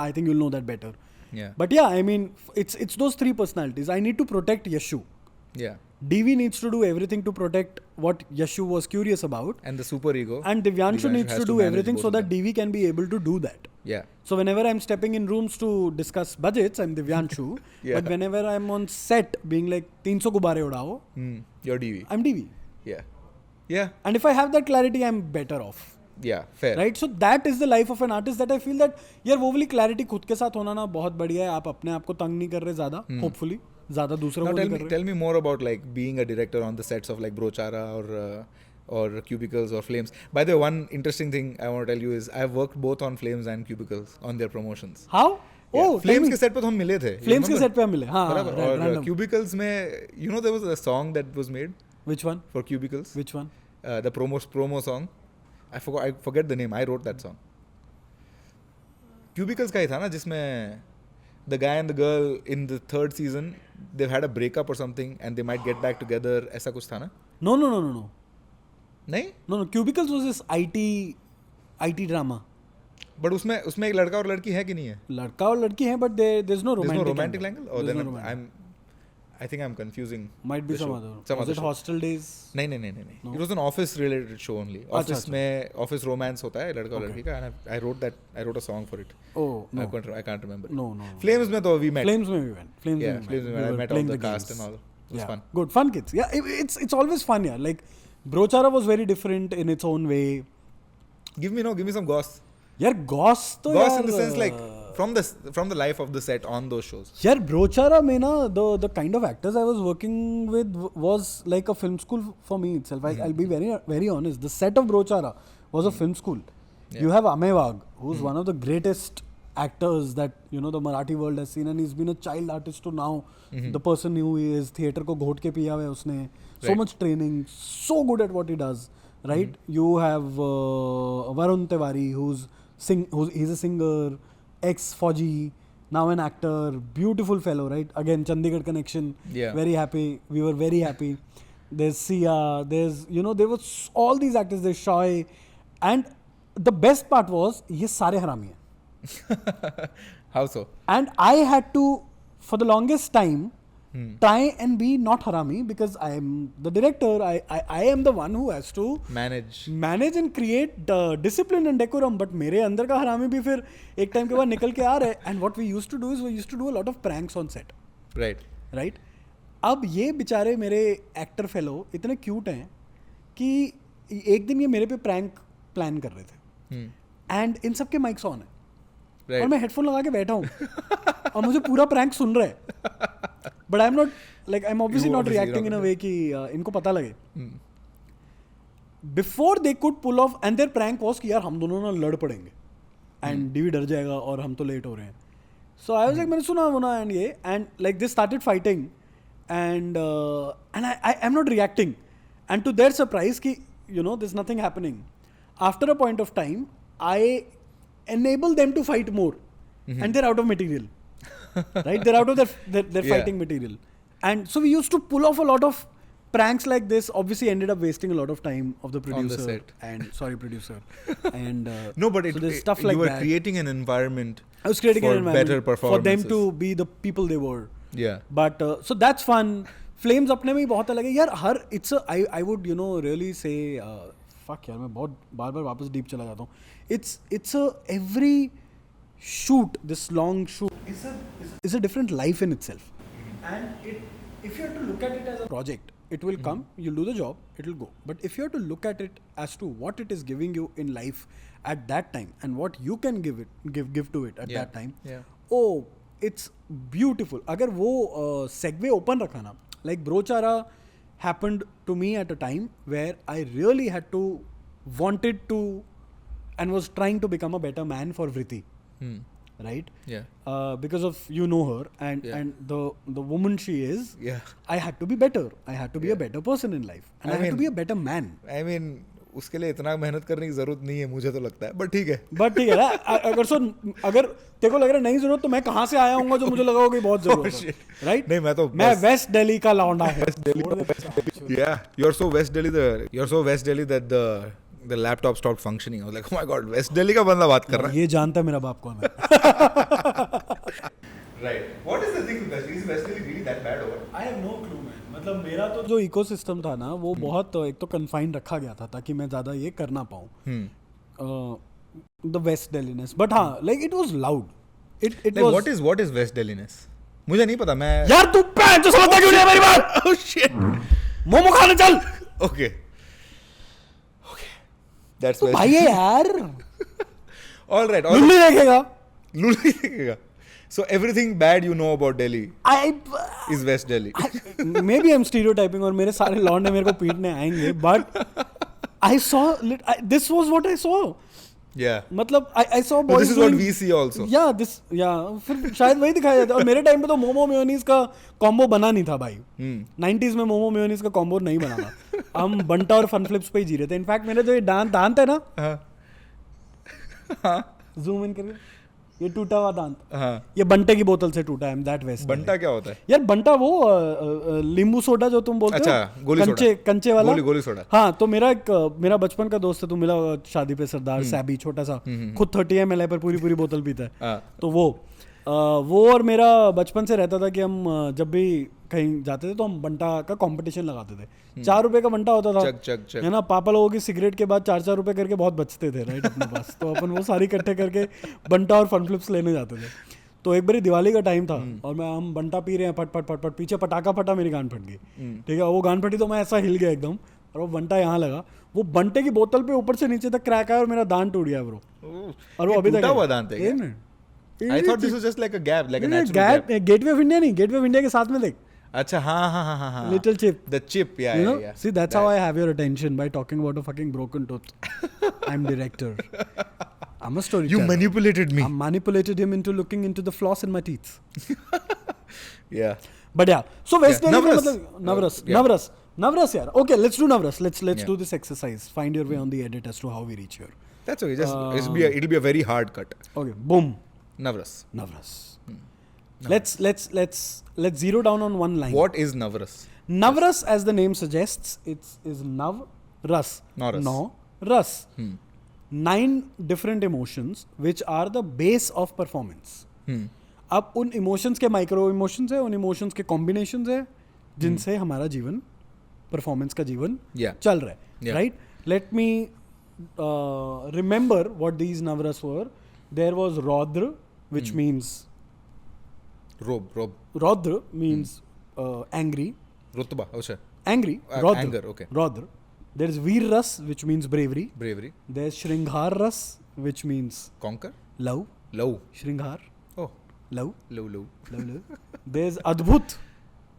I think you'll know that better. Yeah. But yeah, I mean, it's those three personalities. I need to protect Yashu. Yeah. DV needs to do everything to protect what Yashu was curious about. And the superego. And Divyanshu needs to do everything so that DV can be able to do that. Yeah. So whenever I'm stepping in rooms to discuss budgets, I'm Divyanshu. Yeah. But whenever I'm on set being like 300 gubare udao, You're DV. I'm DV. Yeah. Yeah. And if I have that clarity, I'm better off. Yeah. Fair. Right? So that is the life of an artist that I feel that यार वो वाली clarity खुद के साथ होना ना बहुत बढ़िया है. आप अपने आप को तंग नहीं कर रहे ज़्यादा, hopefully. ज़्यादा दूसरों को नहीं कर रहे. Tell me more about like being a director on the sets of like Brochara or Cubicles or Flames. By the way, one interesting thing I want to tell you is I've worked both on Flames and Cubicles on their promotions. How? Yeah. Oh, Flames के set पे तो हम मिले थे. Flames के set पे हम मिले. हाँ. बराबर. और Cubicles में, you know, there was a song that was made. Which one? For Cubicles. Which one? The promo song. I forget the name. I wrote that song. Cubicles का ही था ना जिसमें the guy and the girl in the third season they've had a breakup or something and they might get back together. ऐसा कुछ था ना? No. नहीं? No. Cubicles was this IT drama. But उसमें एक लड़का और लड़की है कि नहीं है? लड़का और लड़की है, but there's no romantic angle. Oh, then I think I'm confusing. Might be some other. Was it Hostel Days? नहीं. No. It was an office related show only. Office में office romance होता है लड़का और लड़की का, and I wrote a song for it. Oh no. I can't remember. No. Flames में तो we met. Flames में we went. Flames में I met all the cast and all. It was fun. Good, fun kids. Yeah, it's always fun. Yeah, like Brochara was very different in its own way. Give me some goss. यार Gauss तो Gauss in the sense like from the life of the set on those shows. यार ब्रोचारा में ना the kind of actors I was working with was like a film school for me itself. I'll be very honest. The set of Brochara was a film school. Yeah. You have Amewag, who's one of the greatest actors that the Marathi world has seen, and he's been a child artist to now. The person who he is, theatre को घोट के पिया हुआ है उसने. So much training, so good at what he does. Right? You have Varun Tewari, he's a singer, ex-Fauji, now an actor, beautiful fellow, right? Again, Chandigarh connection. Yeah. Very happy. We were very happy. There's Sia, there's, there was all these actors, there's Shah. And the best part was, ye sare harami hai. How so? And I had to, for the longest time, try and be not harami because I am the director. I am the one who has to manage and create discipline and decorum. But मेरे अंदर का हरामी भी फिर एक time के बाद निकल के आ रहे. And what we used to do is we used to do a lot of pranks on set. Right. अब ये बेचारे मेरे एक्टर फेलो इतने क्यूट हैं कि एक दिन ये मेरे पे प्रैंक प्लान कर रहे थे. एंड इन सब के माइक्स ऑन है. और मैं हेडफोन लगा के बैठा हूँ और मुझे पूरा प्रैंक सुन रहे हैं. But I'm obviously not reacting in a way कि इनको पता लगे. Before they could pull off, and their prank was कि यार हम दोनों ना लड़ पड़ेंगे and DV डर जाएगा और हम तो लेट हो रहे हैं. So I was like मैंने सुना and ये and like they started fighting and I'm not reacting, and to their surprise कि there's nothing happening. After a point of time I enable them to fight more and they're out of material. Right, they're out of their fighting material, and so we used to pull off a lot of pranks like this. Obviously, ended up wasting a lot of time of the producer on the set. And producer. And no, but so stuff like you were that. creating an environment. I was creating an environment better performances for them to be the people they were. Yeah. But so that's fun. Flames अपने में ही बहुत अलग है यार. हर it's a I would really say fuck यार मैं बहुत बार वापस deep चला जाता हूँ. It's a every shoot, this long shoot is a different life in itself. And if you have to look at it as a project, it will come, you'll do the job, it will go. But if you have to look at it as to what it is giving you in life at that time and what you can give to it at that time, oh, it's beautiful. अगर वो segue open रखा ना, like Brochara happened to me at a time where I really had to wanted to and was trying to become a better man for Vritti. Right? Yeah. Because of her and the woman she is. Yeah. I had to be better. I had to be a better person in life, and I had to be a better man. I mean, उसके लिए इतना मेहनत करने की जरूरत नहीं है मुझे तो लगता है, बट ठीक है. ना अगर तेरे को लग रहा है नहीं जरूरत तो मैं कहाँ से आया हूँगा जो मुझे लगा होगा बहुत जरूरत है, राइट? नहीं, मैं तो वेस्ट दिल्ली का लौंडा हूँ. Yeah, you're so West Delhi that the laptop stopped functioning. I was like, oh my god, West Delhi का बंदा बात कर रहा है. ये जानता है मेरा बाप कौन है. Right. What is the thing with West Delhi? Is West Delhi really that bad or what? I have no clue, man. मतलब मेरा तो जो इकोसिस्टम था ना वो बहुत एक तो कन्फाइंड रखा गया था ताकि मैं ज़्यादा ये कर ना पाऊँ. The West Delhiness. But हाँ, like it was loud. It was. What is West Delhiness? मुझे नहीं पता. मैं यार तू पैंट जो समझता क्यों नहीं है मेरी बात? Oh shit. मोमो खाने चल. Okay. That's तो भाई है यार. All right. लुल्ली देखेगा. So everything bad you know about Delhi is West Delhi. Maybe I'm stereotyping और मेरे सारे लौंडे मेरे को पीटने आएंगे, but I saw this was what I saw. Yeah. मतलब I saw boys. This is what we see also. Yeah, फिर शायद वही दिखाया जाता है. और मेरे टाइम पे तो मोमो मेयोनीज का कॉम्बो बना नहीं था भाई. 90s में मोमो मेयोनीज का कॉम्बो नहीं बना था. हम बंटा और फन फ्लिप्स पे ही जी रहे थे. इनफैक्ट मेरे जो ये दांत है ना, जूम इन करके, ये टूटा हुआ दांत, ये बंटे की बोतल से टूटा है. That waste. बंटा क्या होता है यार? बंटा वो नींबू सोडा जो तुम बोलते हो, कंचे वाला गोली सोडा. हाँ, तो मेरा बचपन का दोस्त है, तू मिला शादी पे, सरदार सैबी, छोटा सा, खुद 30 ml पर पूरी बोतल पीता है. तो वो और मेरा बचपन से रहता था कि हम जब भी कहीं जाते थे तो हम बंटा का कंपटीशन लगाते थे. 4 रुपए का बंटा होता था, चक. है ना? पापा लोगों की सिगरेट के बाद 4 रुपए करके बहुत बचते थे, राइट, अपने पास. तो अपन वो सारी इकट्ठे करके बंटा और फन फ्लिप्स लेने जाते थे. तो एक बारी दिवाली का टाइम था और हम बंटा पी रहे हैं, फट पीछे पटाखा फटा, मेरी गान फट गई. ठीक है, वो गान फटी तो मैं ऐसा हिल गया एकदम, और वो बंटा यहाँ लगा. वो बंटे की बोतल पे ऊपर से नीचे तक क्रैक आया और मेरा दांत टूट गया ब्रो. और वो अभी तक हुआ दांत है. I thought this was just like a gap, like a natural gap. Gateway of India नहीं, गेटवे ऑफ इंडिया के साथ में देख. अच्छा, हाँ. Little chip. The chip, yeah. See, that's how I have your attention, by talking about a fucking broken tooth. I'm director. I'm a storyteller. You manipulated me. I manipulated him into looking into the floss in my teeth. Yeah. But yeah, so West Delhi Navras. Navras yaar. Okay, let's do Navras. Let's do this exercise. Find your way on the edit as to how we reach here. That's okay. It'll be a very hard cut. Okay, boom. Navras. Let's zero down on one line. What is Navras? Navras, as the name suggests, is Navras. No Ras. 9 different emotions which are the base of performance. अब उन emotions के micro emotions है, उन emotions के combinations है जिनसे हमारा जीवन, performance का जीवन चल रहा है. Right? Let me remember what these Navras were. There was Rodra, which means Rob. Rodra means angry. Rutba, okay. Angry. Rodra. Anger, okay. Rodra. There's Veer Ras, which means bravery. There's Shringhar Ras, which means conquer. Love. Shringhar. Oh. Love. Love. There's Adbhut,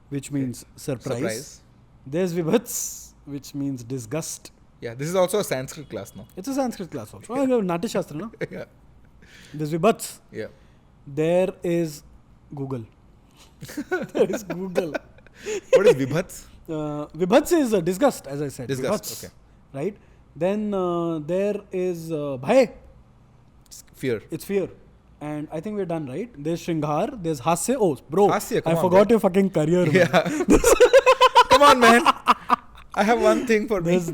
which means surprise. There's Vibhats, which means disgust. Yeah, this is also a Sanskrit class now. It's a Sanskrit class also. Natya Shastra, no? Yeah. There's Vibhats. Yeah. There is Google. There is Google. What is Vibhats? Vibhats is disgust, as I said. Disgust, Vibhats, okay. Right? Then there is Bhai. Fear. It's fear. And I think we're done, right? There's Shringhar. There's Hasya. Oh, bro. Hasya, I forgot your fucking career. Yeah. Come on, man. I have one thing for me. There's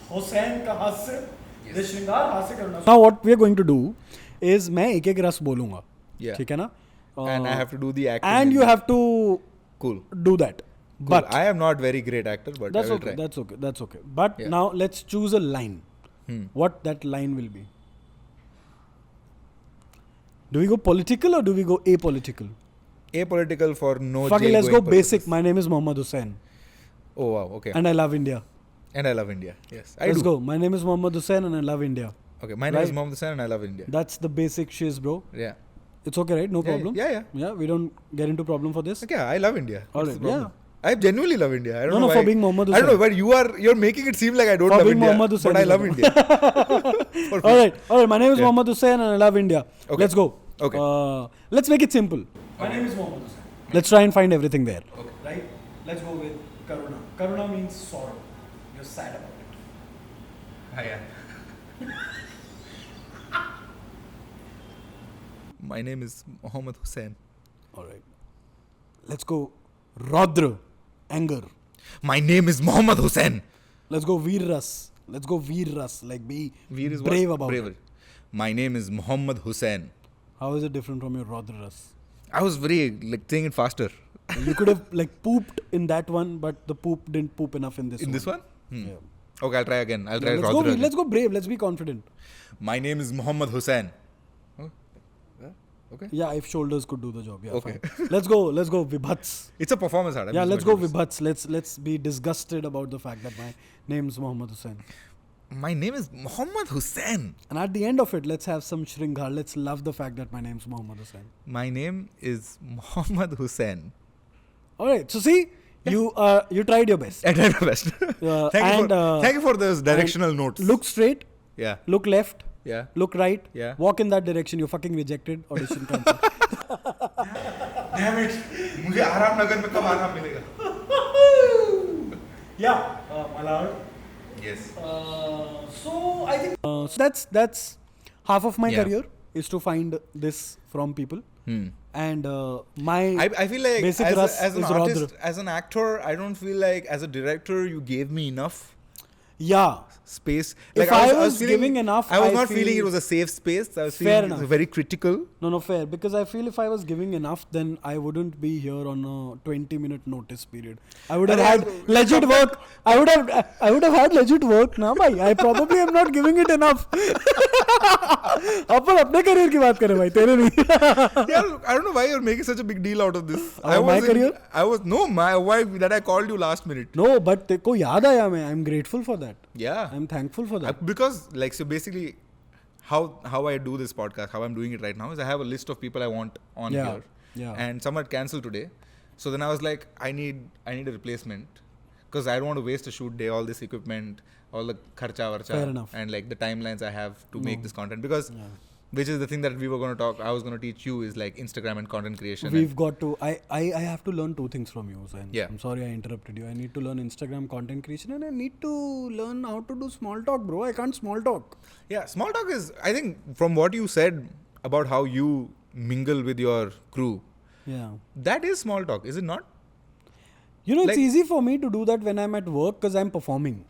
Hussain ka Hasya. There's Shringhar, Hasya karna. Now what we are going to do is मैं एक रस बोलूँगा. Yeah. ठीक है ना? and I have to do the acting. And you have to Cool. do that. Cool. But I am not very great actor, but that's I will okay. try. That's okay. But Yeah. now let's choose a line. What that line will be. Do we go political or do we go apolitical? Apolitical for no Fuck it, let's go jail-going basic. purposes. My name is Mohammed Hussain. Oh wow, okay. And I love India. And I love India. Yes, I Let's do. go. My name is Mohammed Hussain and I love India. Okay, my name is Right. Mohammed Hussain and I love India. That's the basic shiz, bro. Yeah. It's okay, right? No Yeah, problem. yeah. Yeah, we don't get into problem for this. Okay, I love India. All What's right, the problem? I genuinely love India. I don't No, know no, why. for being Mohammed I don't know, Hussain. but you're making it seem like I don't For love being India. Mohammed Hussain But I is love okay. India. For All right. My name is Yeah. Mohammed Hussain and I love India. Okay. Let's go. Okay. Let's make it simple. My name is Mohammed Hussain. Let's try and find everything there. Okay. Right? Let's go with Karuna. Karuna means sorrow. You're sad about it. My name is Mohammed Hussain. All right. Let's go Raudra. Anger. My name is Mohammed Hussain. Let's go Veer-ras. Let's go Veer-ras. Like be Veer is brave what? about Bravery. it. My name is Mohammed Hussain. How is it different from your Raudra-ras? I was very saying it faster. You could have pooped in that one, but the poop didn't poop enough in this one. In this one? Yeah. Okay, I'll try again. I'll try let's Raudra go. again. Let's go brave. Let's be confident. My name is Mohammed Hussain. Oh, yeah, okay. Yeah, if shoulders could do the job. Yeah, Okay. fine. Let's go. Let's go Vibhats. It's a performance art. I'm Yeah, using let's my go shoulders. Vibhats. Let's be disgusted about the fact that my name's Mohammed Hussain. My name is Mohammed Hussain. And at the end of it, let's have some shringhar. Let's love the fact that my name's Mohammed Hussain. My name is Mohammed Hussain. All right. So see, you tried your best. I tried my best. Thank you for those directional notes. Look straight. Yeah. Look left. Yeah. Look right. Yeah. Walk in that direction. You're fucking rejected. Audition cancelled. Damn it. मुझे आराम नगर में कब आराम मिलेगा? Yeah, Malad. Yes. So I think so that's half of my Yeah. career is to find this from people, Hmm. and my I feel like basic rust as an is artist, Raudra. as an actor, I don't feel like as a director you gave me enough Yeah. space. If I was giving enough, I was I not feeling feel- it was a safe space. I was Fair feeling it enough. was very critical. No, fair. Because I feel if I was giving enough, then I wouldn't be here on a 20-minute notice period. I would have Arey, had legit work. I would have had legit work. ना भाई, I probably am not giving it enough. अपन अपने career की बात करें भाई, तेरे नहीं. Yeah, I don't know why you're making such a big deal out of this. My career? My wife that I called you last minute. No, but तेको याद आया मैं. I'm grateful for that. Yeah. I'm thankful for that. Because like so basically how I do this podcast, how I'm doing it right now is I have a list of people I want on Yeah, here. yeah. And some had cancelled today. So then I was like, I need a replacement. Because I don't want to waste a shoot day, all this equipment, all the kharcha varcha. Fair enough. And like the timelines I have to make No. this content. Because which is the thing that we were going to talk, I was going to teach you is like Instagram and content creation. We've got to. I have to learn two things from you, Hussain. Yeah. I'm sorry I interrupted you. I need to learn Instagram content creation and I need to learn how to do small talk, bro. I can't small talk. Yeah, small talk is, I think from what you said about how you mingle with your crew, Yeah. that is small talk, is it not? You know, it's Like- easy for me to do that when I'm at work because I'm performing.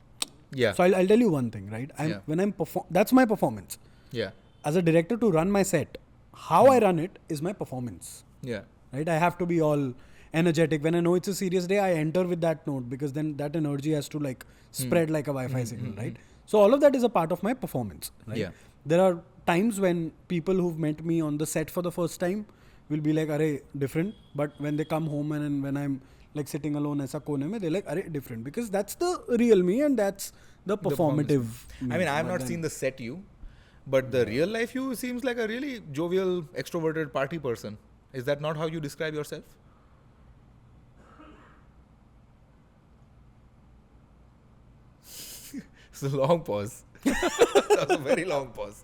Yeah. So I'll tell you one thing, right? Yeah. When I'm that's my performance. Yeah. As a director, to run my set, how I run it is my performance. Yeah. Right? I have to be all energetic. When I know it's a serious day, I enter with that note because then that energy has to like spread like a Wi-Fi signal, right? So all of that is a part of my performance, right? Yeah. There are times when people who've met me on the set for the first time will be like, "Arey, different." But when they come home and when I'm like sitting alone aisa kone mein, they're like, "Arey, different," because that's the real me and that's the performative. me. I mean, I have But not then- seen the set you, but the real life you seems like a really jovial, extroverted party person. Is that not how you describe yourself? It's a long pause. That was a very long pause.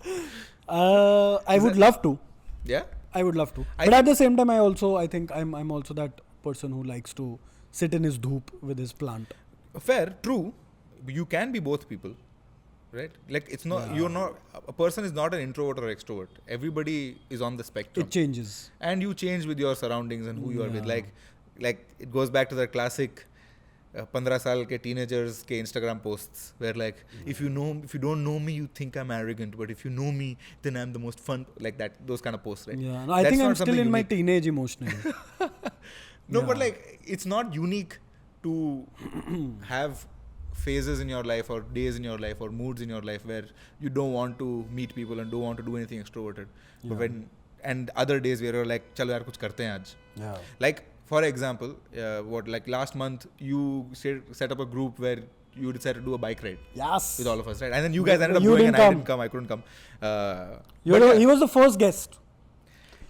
I would love to. Yeah? I would love to. I But at the same time, I think I'm also that person who likes to sit in his dhoop with his plant. Fair, true. You can be both people, right? Like it's not, Yeah. you're not, a person is not an introvert or extrovert. Everybody is on the spectrum. It changes. And you change with your surroundings and who you are with. Yeah. Like it goes back to the classic 15 साल के teenagers के Instagram posts where like if you don't know me you think I'm arrogant, but if you know me then I'm the most fun, like that, those kind of posts, right? Yeah, no, I think I'm still in my teenage emotionally. No, but like it's not unique to have phases in your life or days in your life or moods in your life where you don't want to meet people and don't want to do anything extroverted. But and other days where you're like chalo yaar kuch karte hain aaj. Yeah. Like for example, like last month you set up a group where you decided to do a bike ride. Yes. With all of us, right? And then you guys ended up going and I couldn't come. He was the first guest.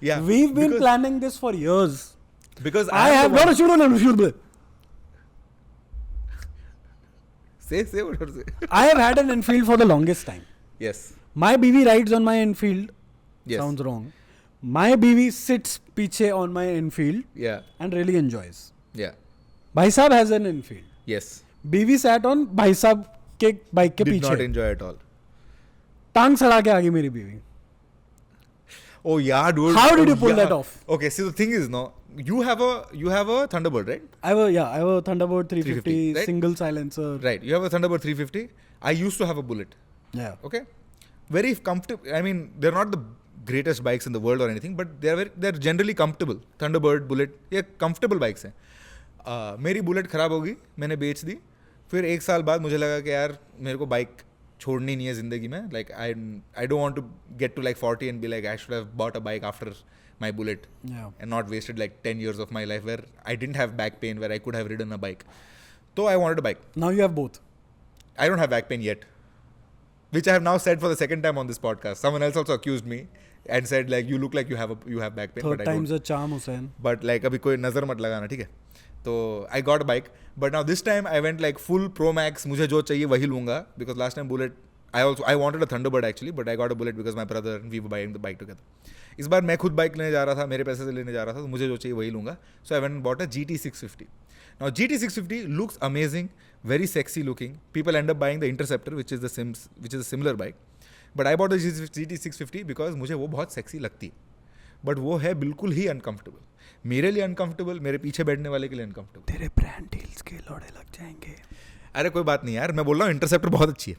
Yeah. We've been planning this for years. Because I have not a shoot. Say what you say. I have had an Enfield for the longest time. Yes. My BV rides on my Enfield. Yes. Sounds wrong. My BV sits piche on my Enfield. Yeah. And really enjoys. Yeah. Bhai Saab has an Enfield. Yes. BV sat on Bhai Saab के bike के Did पीछे. not enjoy at all. टांग सड़ा के आगे मेरी बीवी. Oh yeah, dude. How did you pull that off? Okay, see the thing is, no, you have a Thunderbird, right? I have a Thunderbird 350 right? single silencer. Right. You have a Thunderbird 350. I used to have a Bullet. Yeah. Okay. Very comfortable. I mean, they're not the greatest bikes in the world or anything, but they're generally comfortable. Thunderbird, Bullet, ये comfortable bikes हैं. मेरी bullet ख़राब हो गई, मैंने बेच दी. फिर एक साल बाद मुझे लगा कि यार मेरे को बाइक छोड़नी नहीं है ज़िंदगी में. Like I don't want to get to like 40 and be like I should have bought a bike after my Bullet. Yeah. And not wasted like 10 years of my life where I didn't have back pain, where I could have ridden a bike. So I wanted a bike. Now you have both. I don't have back pain yet, which I have now said for the second time on this podcast. Someone else also accused me and said like you look like you have back pain. Third but I time's don't. a charm, Hussain. But like अभी कोई नजर मत लगाना, ठीक है? तो I got a bike, but now this time I went like full Pro Max. मुझे जो चाहिए वही लूँगा, because last time Bullet I wanted a Thunderbird actually, but I got a Bullet because my brother and we were buying the bike together. इस बार मैं खुद bike लेने जा रहा था, मेरे पैसे से लेने जा रहा था, तो मुझे जो चाहिए वही लूँगा. So I went and bought a GT650. Now GT650 looks amazing, very sexy looking. People end up buying the Interceptor, which is a similar bike. But I bought the GT650 because मुझे वो बहुत sexy लगती है. But वो है बिल्कुल ही uncomfortable. मेरे लिए uncomfortable, मेरे पीछे बैठने वाले के लिए uncomfortable. तेरे brand deals के लौड़े लग जाएंगे. अरे कोई बात नहीं यार, मैं बोल रहा हूँ Interceptor बहुत अच्छी है.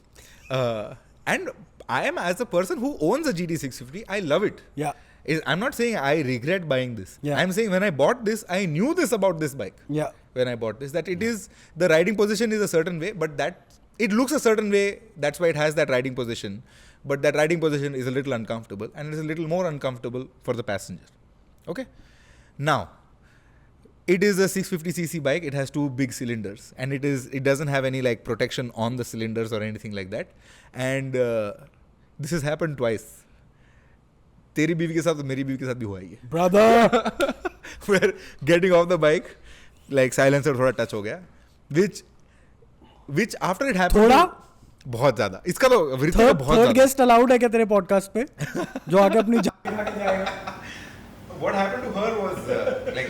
And I am, as a person who owns a GT650, I love it. Yeah. I'm not saying I regret buying this. Yeah. I'm saying when I bought this, I knew this about this bike. Yeah. When I bought this, that it is, the riding position is a certain way, but that it looks a certain way. That's why it has that riding position. But that riding position is a little uncomfortable, and it is a little more uncomfortable for the passenger. Okay. Now, it is a 650cc bike. It has two big cylinders, and it doesn't have any like protection on the cylinders or anything like that. And this has happened twice. तेरी बीवी के साथ तो मेरी बीवी के साथ भी हुआ ही है. Brother. We're getting off the bike, like silencer थोड़ा touch हो गया, which after it happened. थोड़ा? बहुत ज़्यादा. इसका तो वृत्ति का बहुत ज़्यादा. Third guest allowed है क्या तेरे podcast पे? जो आके अपनी जाके खा के जाएगा. What happened to her was like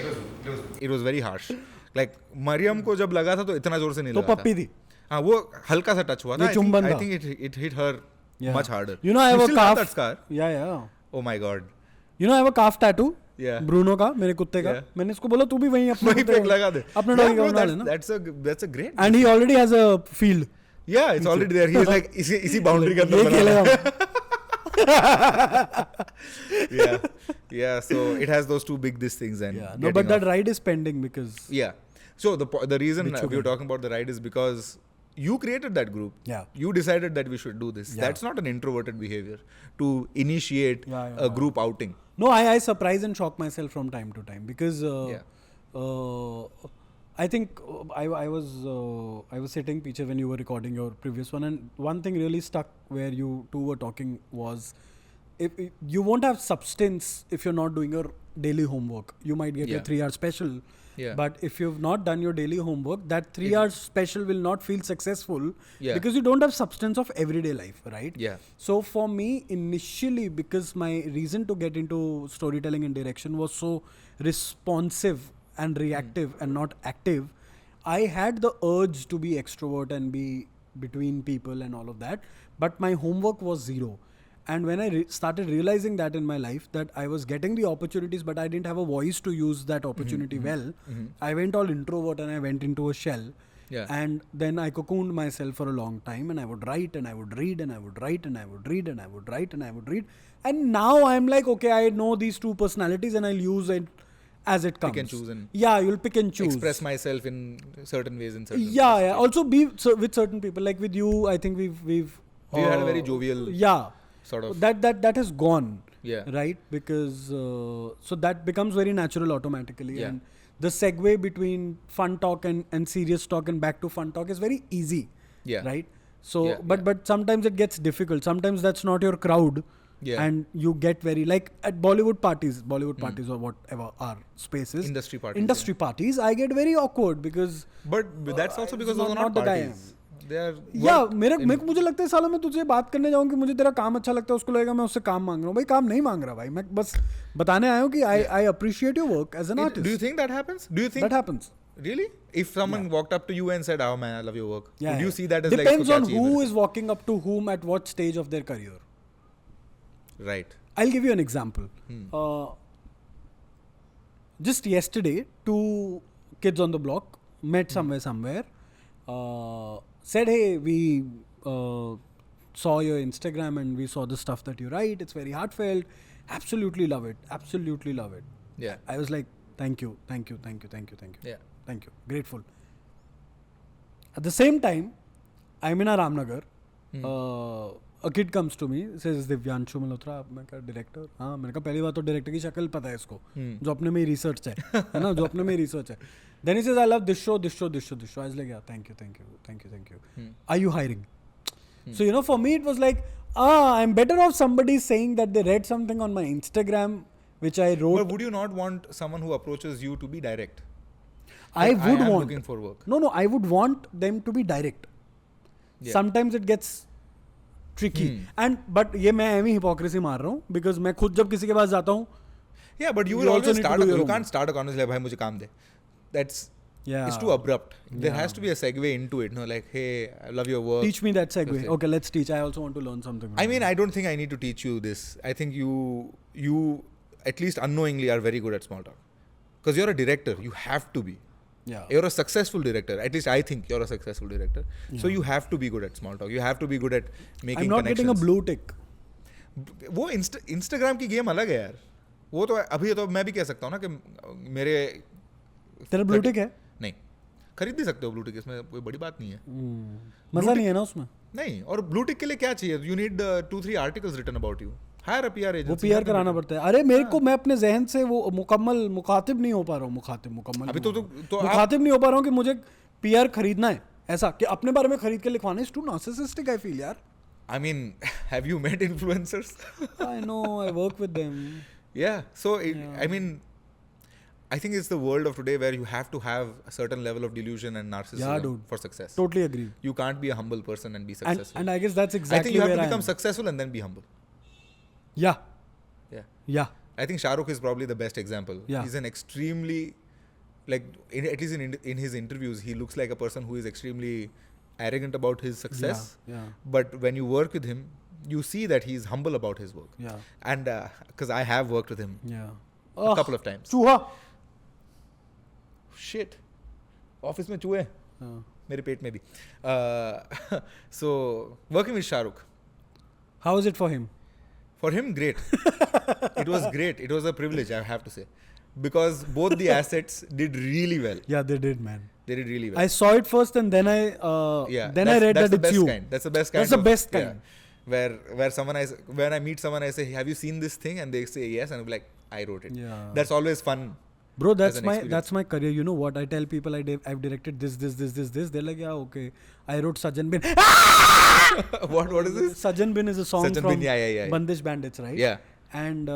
it was very harsh. Like Maryam को जब लगा था तो इतना जोर से नहीं लगा था. तो पप्पी थी. हाँ, वो हल्का सा टच हुआ था. I think it hit her much harder. You know I have a calf. That scar? Yeah. Oh my god. You know I have a calf tattoo. Yeah. Bruno का, मेरे कुत्ते का. मैंने इसको बोला तू भी वहीं पे लगा दे. अपने डॉगी का बना लेना. That's a great. And he already has a field. Yeah, it's already there. He is like इसी boundary के अंदर बना. Yeah. So it has those two big things and. Yeah. No, but that ride is pending because. Yeah. So the reason we were talking about the ride is because you created that group. Yeah. You decided that we should do this. Yeah. That's not an introverted behavior to initiate a group outing. No, I surprise and shock myself from time to time because I think I was sitting picture when you were recording your previous one, and one thing really stuck where you two were talking was if you won't have substance if you're not doing your daily homework. You might get your 3-hour special. Yeah. But if you've not done your daily homework, that 3-hour special will not feel successful because you don't have substance of everyday life, right? Yeah. So for me, initially, because my reason to get into storytelling and direction was so responsive and reactive and not active, I had the urge to be extrovert and be between people and all of that. But my homework was zero. And when I started realizing that in my life, that I was getting the opportunities, but I didn't have a voice to use that opportunity well, I went all introvert and I went into a shell. Yeah. And then I cocooned myself for a long time, and I would write and I would read and I would write and I would read and I would write and I would read. And now I'm like, okay, I know these two personalities and I'll use it as it comes. Pick and choose and yeah, you'll pick and choose. express myself in certain ways in certain Yeah, yeah. Also be with certain people. Like with you, I think we've we had a very jovial yeah sort of that has gone. Yeah. Right, because so that becomes very natural automatically. Yeah. And the segue between fun talk and serious talk and back to fun talk is very easy. Yeah. Right. So Yeah, but sometimes it gets difficult. Sometimes that's not your crowd. Yeah. And you get very like at Bollywood parties or whatever are spaces. Industry parties, I get very awkward because. But that's also because those are not the guy. parties. They are या मुझे लगता है साला मैं तुझे बात करने जाऊँ कि मुझे तेरा काम अच्छा लगता है उसको लगेगा मैं उससे काम मांग रहा हूँ भाई काम नहीं मांग रहा भाई मैं बस बताने आया हूँ कि I appreciate your work as an artist. Do you think that happens? Do you think that happens? Really? If someone walked up to you and said, "Oh man, I love your work," Yeah, would you see that as depends like on who is walking up to whom at what stage of their career. Right. I'll give you an example. Just yesterday, two kids on the block met somewhere. Said, hey, we saw your Instagram and we saw the stuff that you write. It's very heartfelt. Absolutely love it. Absolutely love it. Yeah. I was like, thank you. Yeah. Thank you. Grateful. At the same time, I'm in a Ramnagar. A kid comes to me, says Divyanshu Malhotra, मैं कहा director, हाँ मैंने कहा पहली बात तो director की शक्ल पता है इसको, जो अपने में research है ना, जो अपने में research है. Then he says, I love this show. I was like, yeah, thank you. Are you hiring? So for me it was like, I'm better off somebody saying that they read something on my Instagram which I wrote. But would you not want someone who approaches you to be direct? I would am want. looking for work. No, I would want them to be direct. Yeah. Sometimes it gets tricky. But ये मैं Amy hypocrisy मार रहा हूँ because मैं खुद जब किसी के पास जाता हूँ. Yeah, but you will always start. You can't start a conversation like, भाई मुझे काम दे. That's it's too abrupt. There has to be a segue into it. No, like, hey, I love your work. Teach me that segue. Okay, let's teach. I also want to learn something. I mean, I don't think I need to teach you this. I think you at least unknowingly are very good at small talk. Because you're a director. You have to be. Yeah. You're a successful director. At least I think you're a successful director. Yeah. So you have to be good at small talk. You have to be good at making I'm not connections. getting a blue tick. वो Instagram की game अलग है यार. वो तो अभी तो मैं भी कह सकता हूँ ना कि मेरे तेरा ब्लू टिक है? नहीं. खरीद भी सकते हो ब्लू टिक, इसमें कोई बड़ी बात नहीं है. मजा नहीं है ना उसमें? नहीं. और ब्लू टिक के लिए क्या चाहिए? You need 2-3 articles written about you. Hire a PR agency. वो PR कराना पड़ता है. अरे मेरे को मैं अपने जहन से वो मुखातिब नहीं हो पा रहा हूँ. मुखातिब अभी तो मुखातिब नहीं हो पा रहा हूँ कि मुझे PR खरीदना है. ऐसा कि अपने बारे में खरीद के लिखवाना is too narcissistic I feel यार. I mean, have you met influencers? I know, I work with them. Yeah. So I mean, I think it's the world of today where you have to have a certain level of delusion and narcissism for success. Totally agree. You can't be a humble person and be successful. And I guess that's exactly I think you have where to become successful and then be humble. Yeah. I think Shah Rukh is probably the best example. Yeah. He's an extremely, like, at least in his interviews, he looks like a person who is extremely arrogant about his success. Yeah. But when you work with him, you see that he's humble about his work. Yeah. And because I have worked with him a couple of times. चूहा. Shit. Office में चूहे. मेरे पेट में भी. So working with Shah Rukh. How was it for him? For him, great. It was great. It was a privilege, I have to say. Because both the assets did really well. Yeah, they did, man. They did really well. I saw it first and then I read that it's you. That's the best kind. That's the best kind. Yeah. Where when I meet someone, I say, have you seen this thing? And they say yes. And I'm like, I wrote it. Yeah. That's always fun. Bro, that's my career. You know what? I tell people I've directed this. They're like, yeah, okay. I wrote Sajan Bin. What is this? Sajan Bin is a song Sajan from Bin, yeah. Bandish Bandits, right? Yeah. And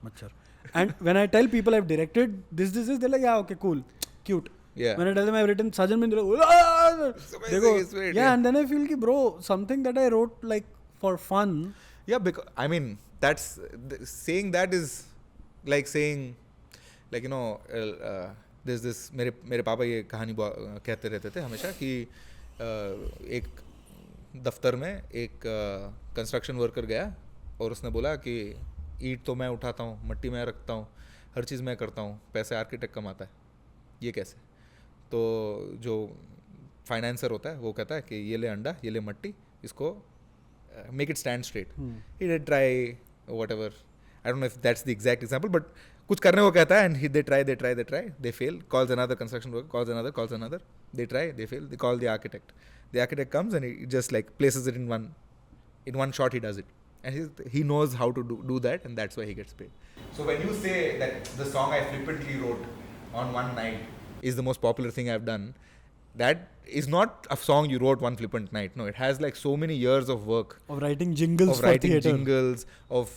Machar. And when I tell people I've directed this, they're like, yeah, okay, cool, cute. Yeah. When I tell them I've written Sajan Bin, they're like, they go, yeah, and then I feel ki, bro, something that I wrote like for fun. Yeah, because I mean, that's saying that is like saying, like, you know, there's this, मेरे पापा ये कहानी कहते रहते थे हमेशा कि एक दफ्तर में एक कंस्ट्रक्शन वर्कर गया और उसने बोला कि ईंट तो मैं उठाता हूँ, मट्टी मैं रखता हूँ, हर चीज़ मैं करता हूँ, पैसे आर्किटेक्ट कमाता है, ये कैसे? तो जो फाइनेंसर होता है वो कहता है कि ये ले अंडा, ये ले मट्टी, इसको make it stand straight. He did try whatever. I don't know if that's the exact example, but कुछ करने को कहता है and they try, they fail. Calls another construction worker, calls another. They try, they fail. They call the architect. The architect comes and he just like places it in one shot. He does it, and he knows how to do that, and that's why he gets paid. So when you say that the song I flippantly wrote on one night is the most popular thing I've done, that is not a song you wrote one flippant night. No, it has like so many years of work. Of writing jingles for theatre. Of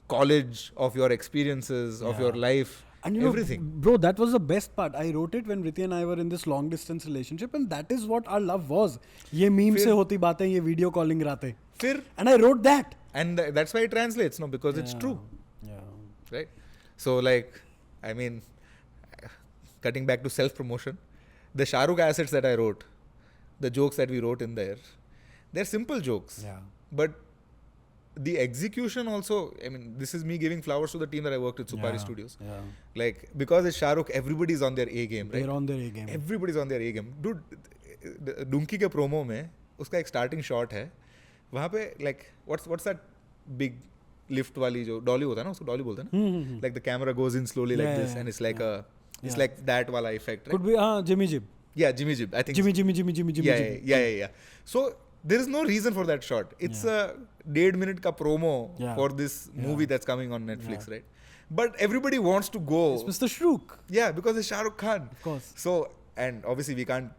college, of your experiences, of your life, and everything. Bro, that was the best part. I wrote it when Rithi and I were in this long distance relationship, and that is what our love was. ये meme से होती बातें, ये video calling रातें. And I wrote that. And that's why it translates, no, because it's true. Yeah. Right? So like, I mean, cutting back to self-promotion, the Shah Rukh assets that I wrote, the jokes that we wrote in there, they're simple jokes. Yeah. But the execution also, I mean, this is me giving flowers to the team that I worked with, Supari Studios. Yeah. Like, because it's Shah Rukh, everybody's on their A game, right? They're on their A game. Everybody's on their A game. Dude, Dunki के promo में, उसका एक starting shot है, वहाँ पे, like, what's that big lift वाली जो dolly होता है ना, उसको dolly बोलते हैं ना? Like the camera goes in slowly like this, and it's like it's like that wala effect, right? Could be Jimmy Jib. Yeah, Jimmy Jib. I think Jimmy. Yeah. So there is no reason for that shot. It's a 1.5 minute ka promo for this movie that's coming on Netflix, right? But everybody wants to go. It's Mr. Shrook. Yeah, because it's Shah Rukh Khan. Of course. So, and obviously we can't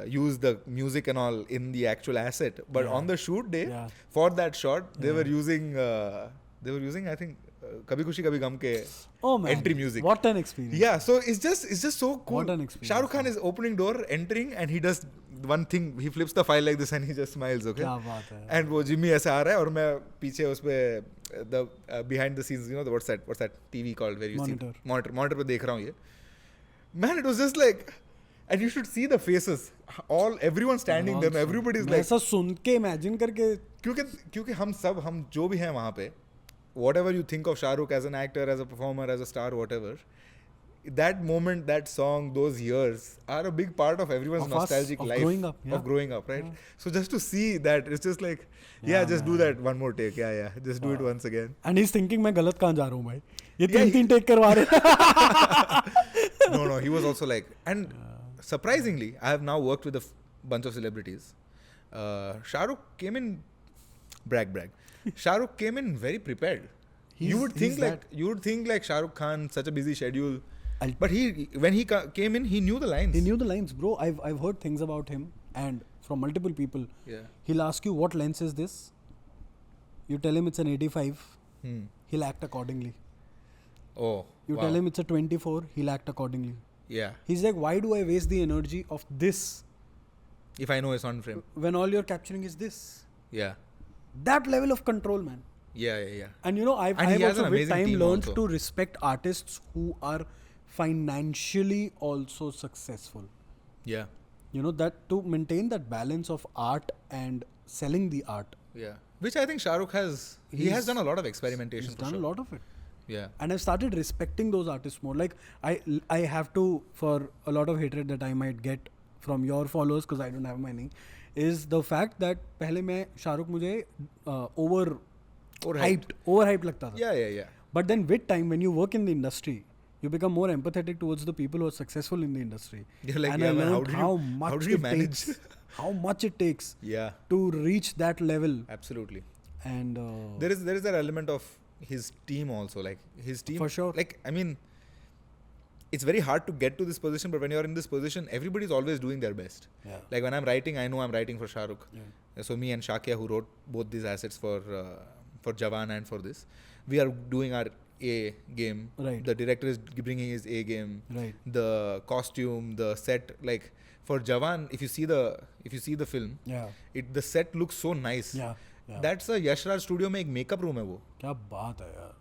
use the music and all in the actual asset, but on the shoot day, for that shot, they were using I think Kabhi Khushi Kabhi Gum ke entry music. What an experience. Yeah, so it's just so cool. What an experience. Shah Rukh Khan is opening door, entering, and he does one thing, he flips the file like this and he just smiles, okay? क्या बात है. And वो Jimmy ऐसे आ रहा है और मैं पीछे उस पे the behind the scenes, you know, what's that TV called where you Monitor. see monitor पे देख रहा हूँ ये. Man, it was just like, and you should see the faces, everyone standing there, everybody's like, ऐसा सुन के imagine करके, क्योंकि हम जो भी हैं वहाँ पे, whatever you think of Shah Rukh as an actor, as a performer, as a star, whatever, that moment, that song, those years are a big part of everyone's nostalgic life of growing up, right? So just to see that, it's just like, just do that one more take, just do it once again. And he's thinking मैं गलत कहाँ जा रहा हूँ भाई, ये तीन take करवा रहे. No, he was also like, and surprisingly, I have now worked with a bunch of celebrities. Shah Rukh came in, brag. Shah Rukh came in very prepared. You would think like Shah Rukh Khan, such a busy schedule. But when he came in, he knew the lines. He knew the lines, bro. I've heard things about him, and from multiple people. Yeah. He'll ask you, what lens is this? You tell him it's an 85. He'll act accordingly. Oh. You tell him it's a 24. He'll act accordingly. Yeah. He's like, why do I waste the energy of this if I know it's on frame? When all you're capturing is this. Yeah. That level of control, man. Yeah. And you know, I've also with time learned to respect artists who are financially also successful. Yeah. You know, that to maintain that balance of art and selling the art. Yeah. Which I think Shah Rukh has, he has done a lot of experimentation. He's done a lot of it. Yeah. And I've started respecting those artists more. Like, I have to, for a lot of hatred that I might get from your followers, because I don't have many, is the fact that पहले मैं Shah Rukh मुझे overhyped लगता था. Yeah. But then with time, when you work in the industry, you become more empathetic towards the people who are successful in the industry. You're like, and I learned how much it takes to reach that level. Absolutely. And there is that element of his team also, like his team. For sure. Like, I mean, it's very hard to get to this position, but when you're in this position, everybody's always doing their best. Yeah. Like when I'm writing, I know I'm writing for Shah Rukh. Yeah. So me and Shakya, who wrote both these assets for Jawan and for this, we are doing our A game. Right. The director is bringing his A game. Right. The costume, the set, like for Jawan, if you see the film, the set looks so nice. Yeah. That's a Yashraj studio में एक makeup room है वो. क्या बात है यार.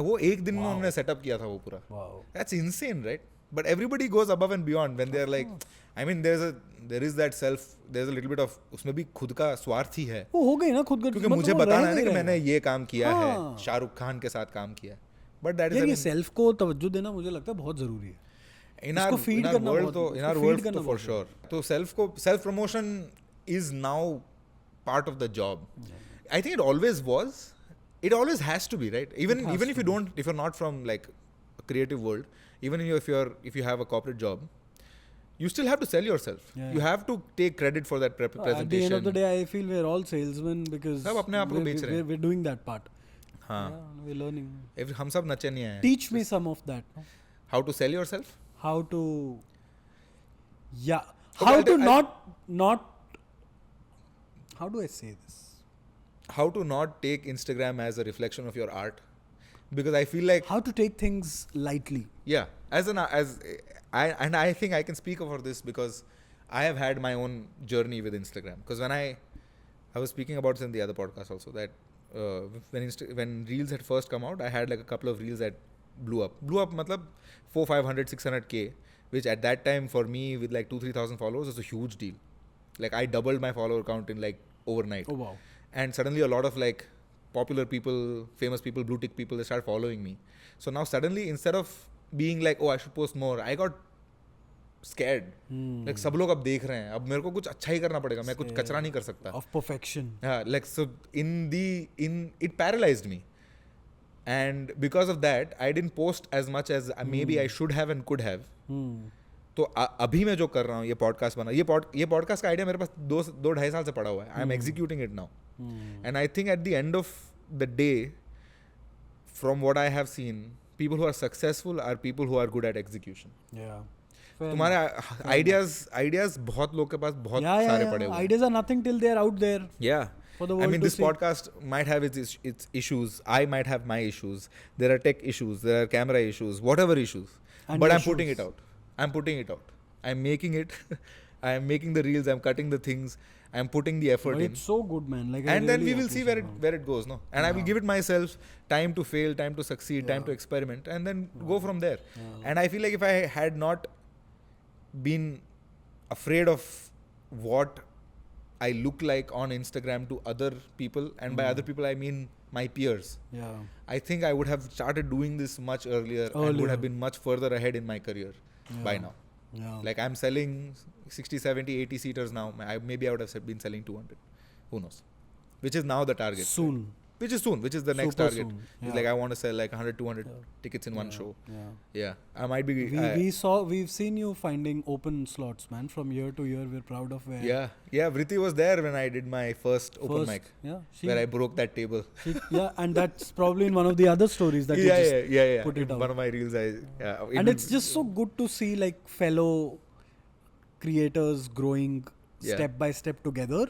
वो एक दिन में उन्होंने setup किया था वो पूरा. Wow. That's insane, right? But everybody goes above and beyond when they're like, I mean, there's a little bit of उसमें भी खुद का स्वार्थ ही है. वो हो गई ना खुद क्योंकि मुझे बताना है ना कि मैंने ये काम किया है, शाहरुख खान के साथ काम किया है. But that is ये सेल्फ को तवज्जो देना मुझे लगता है बहुत जरूरी है. in इसको our feed in our करना world बहुत- तो in इसको our feed world करना तो for बहुत sure तो self promotion is now part of the job. I think it always was. It always has to be, right? Even has even if to you don't, if you're not from like a creative world, even if you have a corporate job, you still have to sell yourself. Yeah, You yeah. have to take credit for that presentation. At the end of the day, I feel we're all salesmen because सब अपने आप को बेच रहे हैं. we're doing that part. हाँ. Yeah, we're learning. हम सब नचे नहीं हैं. Teach me some of that. No? How to sell yourself? How to, yeah, Okay, how I'll to t- not. How do I say this? How to not take Instagram as a reflection of your art, because I feel like How to take things lightly. yeah, I think I can speak about this because I have had my own journey with Instagram. Because when I was speaking about this in the other podcast also that when reels had first come out, I had like a couple of reels that blew up. Matlab 400, 500, 600k, which at that time for me with like 2,000-3,000 followers was a huge deal. Like I doubled my follower count in like overnight. Oh wow. And suddenly a lot of like popular people, famous people, blue tick people, they start following me. So now suddenly instead of being like, oh I should post more, I got scared. Like सब लोग अब देख रहे हैं, अब मेरे को कुछ अच्छा ही करना पड़ेगा, मैं कुछ कचरा नहीं कर सकता. Of perfection. Yeah, like so it paralyzed me. And because of that, I didn't post as much as maybe I should have and could have. तो अभी मैं जो कर रहा हूँ ये पॉडकास्ट बना, ये पॉडकास्ट का आइडिया मेरे पास 2-2.5 साल से पड़ा हुआ है. I am executing it now and I think at the end of the day from what I have seen people who are successful are people who are good at execution. Yeah. तुम्हारे ideas बहुत लोग के पास बहुत सारे पड़े हुए हैं. Ideas are nothing till they're out there. Yeah. For the I world mean, to this see. podcast might have its issues. I might have my issues. There are tech issues. There are camera issues. Whatever issues. And But your I'm putting it shoes. out. I'm putting it out. I'm making it. I'm making the reels. I'm cutting the things. I'm putting the effort But in. it's so good, man. Like, I And then really we will see appreciate where it goes, no? And I will give it myself time to fail, time to succeed, time Yeah. to experiment, and then go from there. Yeah. And I feel like if I had not been afraid of what I look like on Instagram to other people, and by other people I mean my peers, Yeah. I think I would have started doing this much earlier and would Earlier. have been much further ahead in my career by Yeah. now. Yeah. Like I'm selling 60, 70, 80 seaters now. Maybe I would have been selling 200. Who knows? Which is now the target. Soon. Which is soon. Which is the next Super target. soon. It's Yeah. like I want to sell like 100, 200 Yeah. tickets in one show. Yeah. Yeah. I might be... We've seen you finding open slots, man. From year to year, we're proud of where. Yeah. Yeah. Vritti was there when I did my first open mic. Yeah. Where I broke that table. Yeah, and that's probably in one of the other stories that you just yeah. put it out. One of my reels, And it's just so good to see like fellow creators growing Yeah. step by step together.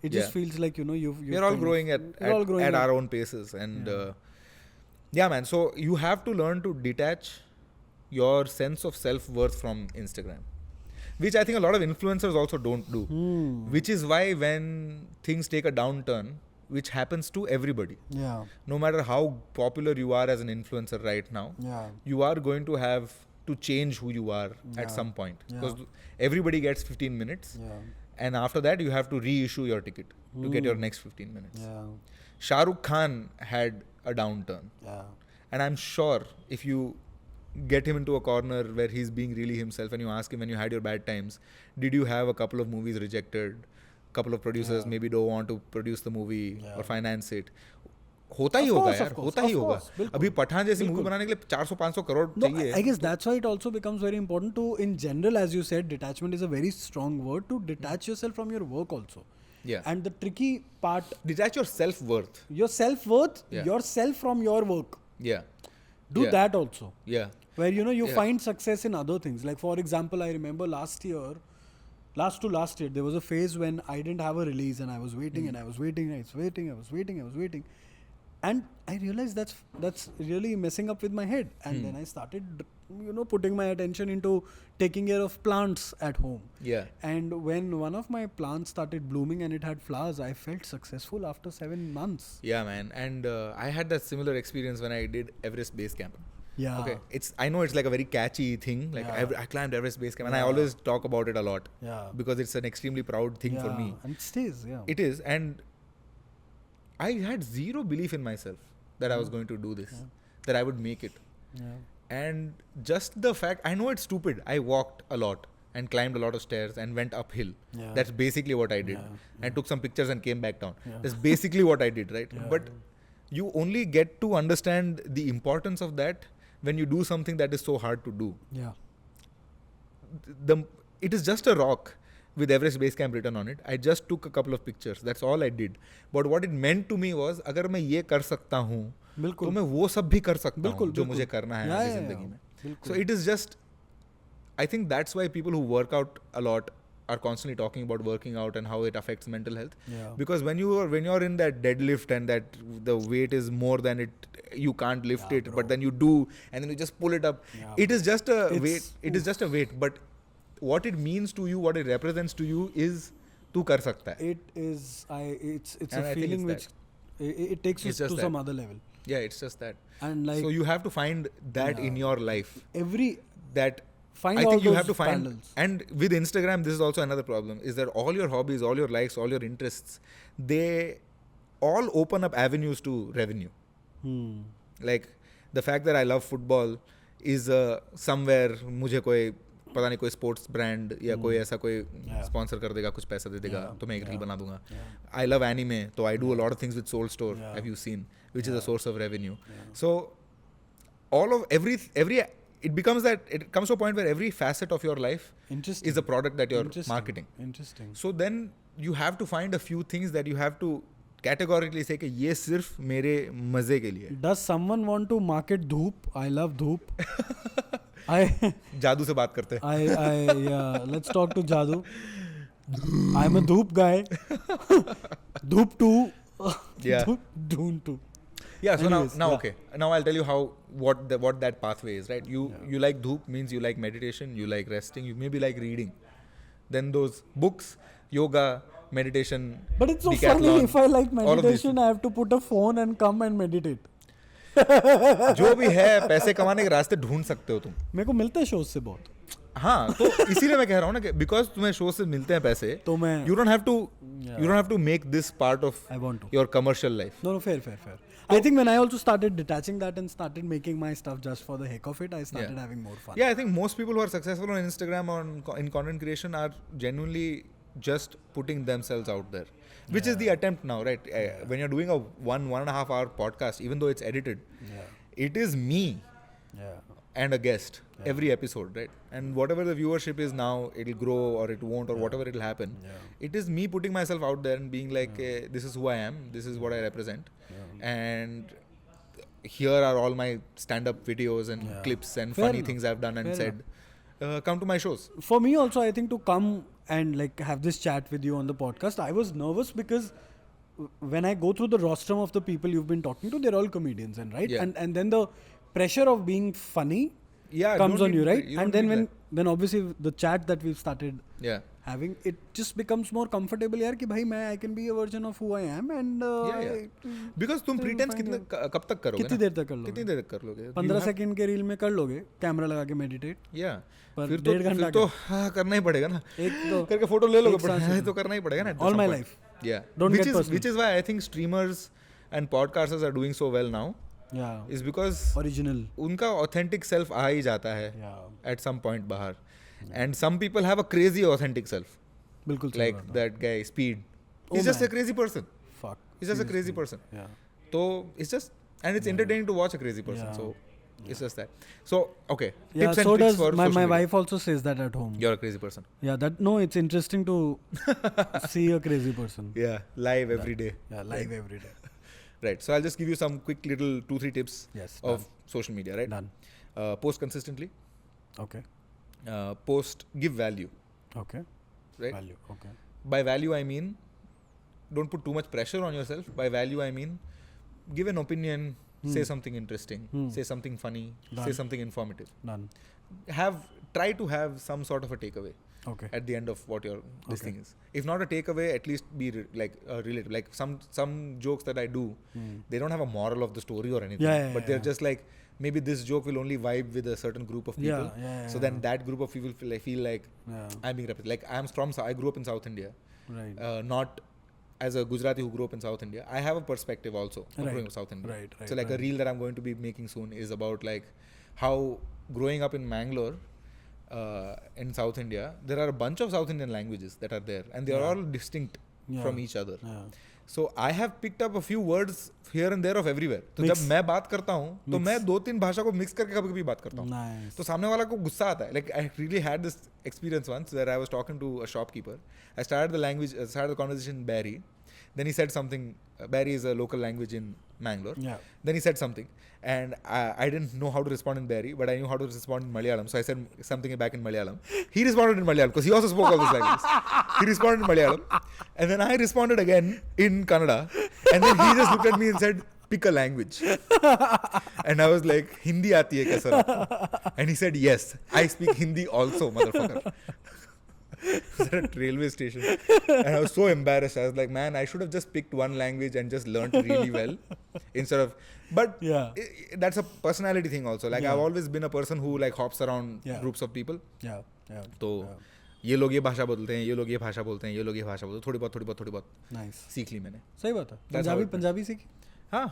It just Yeah. feels like you've We're all growing we're all growing at our own paces. And yeah, man. So you have to learn to detach your sense of self-worth from Instagram, which I think a lot of influencers also don't do. Which is why when things take a downturn, which happens to everybody, Yeah. no matter how popular you are as an influencer right now, Yeah. you are going to have to change who you are Yeah. at some point. Yeah. Because everybody gets 15 minutes. Yeah. And after that, you have to reissue your ticket to get your next 15 minutes. Yeah. Shah Rukh Khan had a downturn. Yeah. And I'm sure if you get him into a corner where he's being really himself and you ask him when you had your bad times, did you have a couple of movies rejected? Couple of producers maybe don't want to produce the movie or finance it. होता ही Of होगा course, यार, of course, होता of ही होगा. course, बिल्कुल. अभी पठान जैसी movie बनाने के लिए 400-500 करोड़ No, चाहिए. I guess that's why it also becomes very important to, in general, as you said, detachment is a very strong word, to detach yourself from your work also. Yeah. And the tricky part, Detach your self-worth. your self-worth, Yeah. yourself from your work. Yeah. Do Yeah. that also. Yeah. Where you Yeah. find success in other things. Like for example, I remember last year, there was a phase when I didn't have a release and I was waiting and I was waiting. And I realized that's really messing up with my head. And then I started, putting my attention into taking care of plants at home. Yeah. And when one of my plants started blooming and it had flowers, I felt successful after 7 months. Yeah, man. And I had that similar experience when I did Everest Base Camp. Yeah. Okay. I know it's like a very catchy thing. Like I climbed Everest Base Camp and I always talk about it a lot. Yeah. Because it's an extremely proud thing for me. And it stays, yeah. It is. And I had zero belief in myself that I was going to do this, that I would make it. Yeah. And just the fact, I know it's stupid. I walked a lot and climbed a lot of stairs and went uphill. Yeah. That's basically what I did. Yeah. And took some pictures and came back down. Yeah. That's basically what I did, right? Yeah. But you only get to understand the importance of that when you do something that is so hard to do. Yeah. It is just a rock with Everest Base Camp written on it. I just took a couple of pictures. That's all I did. But what it meant to me was, अगर मैं ये कर सकता हूँ, तो मैं वो सब भी कर सकता हूँ जो मुझे करना है अपनी जिंदगी में. So it is just, I think that's why people who work out a lot are constantly talking about working out and how it affects mental health. Yeah. Because when you're in that deadlift and that the weight is more than it, you can't lift it, bro. but then you do, and then you just pull it up. Yeah, it is just a weight. It's- It is just a weight, but what it means to you, what it represents to you is तू कर सकता है. It's And a I think feeling it's which it takes you It's just to some that. other level. Yeah, it's just that. And like So you have to find that in your life. That find I all think you those have to find. parallels. And with Instagram, this is also another problem, is that all your hobbies, all your likes, all your interests, they all open up avenues to revenue. Like the fact that I love football is somewhere मुझे कोई पता नहीं कोई sports brand या कोई ऐसा कोई sponsor कर देगा, कुछ पैसा दे देगा, तो मैं एक रील बना दूंगा. I love anime, so I do a lot of things with Soul Store. Have you seen? Which is a source of revenue. So all of every it becomes that it comes to a point where every facet of your life is a product that you're marketing. Interesting. So then you have to find a few things that you have to categorically say कि ये सिर्फ मेरे मजे के लिए. Does someone want to market Dhoop? I love Dhoop. जादू से बात करते हैं. Yeah, let's talk to Jadu. I'm a Dhoop guy. Dhoop 2. Yeah. Dhoon 2. Yeah, so Anyways, now yeah. okay. Now I'll tell you what that pathway is, right? You like dhoop means you like meditation, you like resting, you maybe like reading. Then those books, yoga, meditation. But it's so decathlon, funny, if I like all of these meditation, I have to put a phone and come and meditate. जो भी है पैसे कमाने के रास्ते ढूंढ सकते हो तुम. मेरे को मिलते हैं शोज से बहुत. हाँ, तो इसीलिए मैं कह रहा हूँ ना कि बिकॉज तुम्हें शो से मिलते हैं पैसे, तो मैं you don't have to make this part of I want to. your commercial life. No, fair. I think when I also started detaching that and started making my stuff just for the heck of it, I started having more fun. Yeah, I think most people who are successful on Instagram or in content creation are genuinely just putting themselves out there, which is the attempt now, right? When you're doing a 1.5 hour podcast, even though it's edited, it is me and a guest every episode, right? And whatever the viewership is now, it'll grow or it won't or whatever it'll happen. It is me putting myself out there and being like, this is who I am, this is what I represent, and here are all my stand-up videos and clips and funny things I've done and said. Come to my shows. For me also, I think to come and like have this chat with you on the podcast, I was nervous because when I go through the rostrum of the people you've been talking to, they're all comedians, and right, and then the pressure of being funny comes on you, right? And then when obviously the chat that we've started having, it just becomes more comfortable यार कि भाई मैं I can be a version of who I am and because तुम pretense कब तक करोगे? कितनी देर तक कर लोगे? 15 सेकंड के रील में कर लोगे, कैमरा लगा के मेडिटेट. फिर तो करना ही पड़ेगा ना. एक तो करके फोटो ले लोगे, तो करना ही पड़ेगा ना. All my life. Which is why I think streamers and podcasters are doing so well now. Is because original उनका authentic self आ ही जाता है at some point बाहर. And some people have a crazy authentic self. बिल्कुल like that guy Speed. He's just a crazy person. Fuck. He's just a crazy person. So it's just, and it's entertaining to watch a crazy person. So it's just that. So okay. Tips and tricks for my social media. wife also says that at home. You're a crazy person. It's interesting to see a crazy person. Live every day. Live every day. Right. So I'll just give you some quick little 2-3 tips of social media, right? Done. Post consistently. Okay. Give value. Okay. Right? Value. Okay. By value, I mean, don't put too much pressure on yourself. By value, I mean, give an opinion, say something interesting, say something funny, say something informative. Done. Try to have some sort of a takeaway. Okay. At the end of what your this thing is. If not a takeaway, at least be related. Like some jokes that I do, they don't have a moral of the story or anything. But they're just like, maybe this joke will only vibe with a certain group of people. So then that group of people feel like I'm being represented. Like I grew up in South India. Right. Not as a Gujarati who grew up in South India. I have a perspective also of growing up in South India. Right. So like a reel that I'm going to be making soon is about like how growing up in Mangalore, in South India, there are a bunch of South Indian languages that are there, and they are all distinct from each other. So I have picked up a few words here and there of everywhere. तो जब मैं बात करता हूँ तो मैं 2-3 भाषा को मिक्स करके कभी-कभी बात करता हूँ. तो सामने वाला को गुस्सा आता है. Like I really had this experience once where I was talking to a shopkeeper. I started the conversation in Barry. Then he said something. Barry is a local language in Mangalore. Then he said something, and I didn't know how to respond in Barry, but I knew how to respond in Malayalam. So I said something back in Malayalam. He responded in Malayalam because he also spoke all these languages. He responded in Malayalam, and then I responded again in Kannada, and then he just looked at me and said, "Pick a language." And I was like, "Hindi aati hai kya sir?" And he said, "Yes, I speak Hindi also, motherfucker." At a railway station, and I was so embarrassed. I was like, man, I should have just picked one language and just learned really well instead of. But that's a personality thing also. Like I've always been a person who like hops around groups of people. तो ये लोग ये भाषा बोलते हैं, ये लोग ये भाषा बोलते हैं, ये लोग ये भाषा बोलते हैं, थोड़ी बहुत सीख ली मैंने. सही बात है. पंजाबी सीखी. हाँ,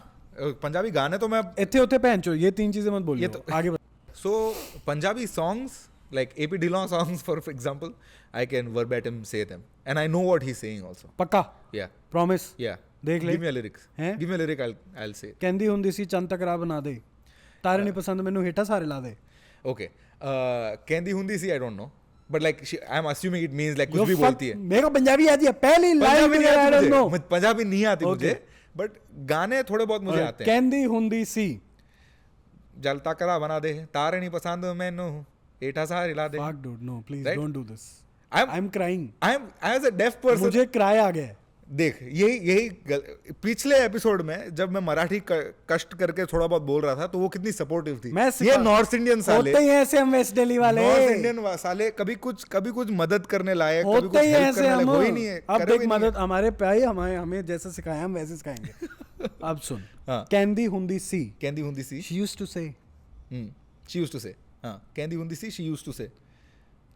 पंजाबी गाने तो मैं इतने होते पहनचो, ये 3 चीजें मत बोलिए. आगे. So Punjabi songs, like AP Dillon songs, for example, I can verbatim say them, and I know what he's saying also. पक्का. Yeah. Promise. Yeah. देख ले. Give me a lyrics. Give me a lyric. I'll say. कहंदी हुंदी सी चंद तक राह बना दे. तारे नहीं पसंद मैनू हेठा सारे ला दे. Okay. कहंदी हुंदी सी I don't know, but like I'm assuming it means like कुछ भी बोलती है. मेरे को पंजाबी आती है. पहली लाइन में I don't know. पंजाबी नहीं आती मुझे, but गाने थोड़े बहुत मुझे आते हैं. कहंदी हुंदी सी जल तक राह बना दे. तारे नहीं पसंद मैनू हेठा सारे ला दे. Fuck dude, no, please don't do this. I'm crying. As a deaf person. मुझे क्राई आ गया. देख यही पिछले एपिसोड में जब मैं मराठी कष्ट करके थोड़ा बहुत बोल रहा था तो वो कितनी सपोर्टिव थी. ये नॉर्थ इंडियन साले होते ही ऐसे हम वेस्ट दिल्ली वाले. नॉर्थ इंडियन साले कभी कुछ मदद करने लायक, कभी कुछ हेल्प करने लायक हो ही नहीं है. अब देख मदद हमारे पे आई, हमें जैसा सिखाया हम वैसे सिखाएंगे. अब सुन. कहंदी हुंदी सी she used to say. कहंदी हुंदी सी she used to say.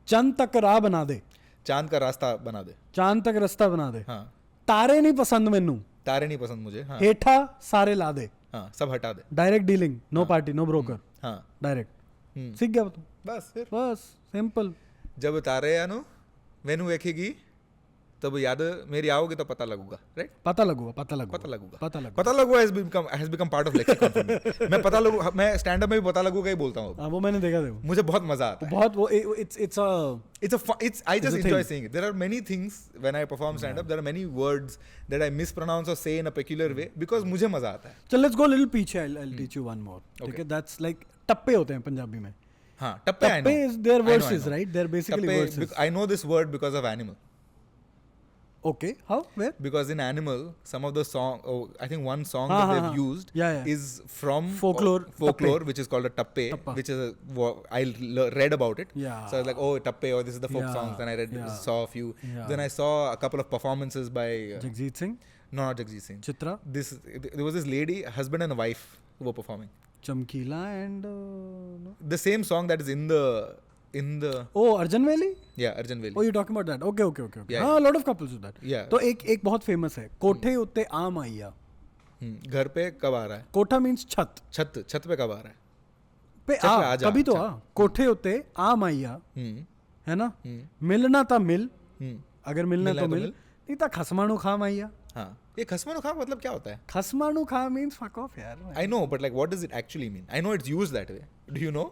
चंद तक राह बना दे. चांद का रास्ता बना दे. चांद तक रास्ता बना दे. हाँ. तारे नहीं पसंद मैनू. तारे नहीं पसंद मुझे. हाँ. हेठा सारे ला दे. हाँ, सब हटा दे. Direct dealing, no party, no broker. हाँ. डायरेक्ट. सीख गया तू. बस सिंपल. जब तारे आनो मैनू वेखेगी तब याद मेरी आओगे तो पता लगूगा. राइट. पता लगूगा has become part of lexicon for me. मैं स्टैंड अप में भी पता लगूगा ही बोलता हूँ. वो मैंने देखा. मुझे बहुत मजा आता है. बहुत वो I just enjoy saying it. There are many things when I perform stand up, there are many words that I mispronounce or say in a peculiar way because मुझे मजा आता है. चल let's go a little पीछे. I'll teach you one more. Okay. That's like टप्पे होते हैं पंजाबी में. हाँ, टप्पे. I know. टप्पे is their verses, right? They're basically verses. I know this word because of Animal. Okay, how? Where? Because in Animal, some of the I think one song that they've used is from folklore, which is called a tappe. Which is I read about it. Yeah. So I was like, oh, tappe, or this is the folk songs. Then I saw a few. Yeah. Then I saw a couple of performances by Jagjit Singh. No, not Jagjit Singh. Chitra. There was this lady, husband and a wife, who were performing. Chamkila and no? The same song that is in the. Arjun Valley? Yeah, Arjun Valley. Oh, you're talking about that. Okay. Yeah, हाँ, a lot of couples do that. Yeah. तो एक बहुत famous है. कोठे उत्ते आम आइया. घर पे कब आ रहा है? कोठा मीन्स छत पे कब आ रहा है? पे आ कभी तो आ. कोठे उत्ते आम आइया. है ना? मिलना था मिल. अगर मिलना तो मिल. नहीं था खसमाणु खाम आइया. हाँ. ये खसमाणु खा मतलब क्या होता है? खसमाणु खा means fuck off यार. I know, but like what does it actually mean? I know it's used that way. Do you know?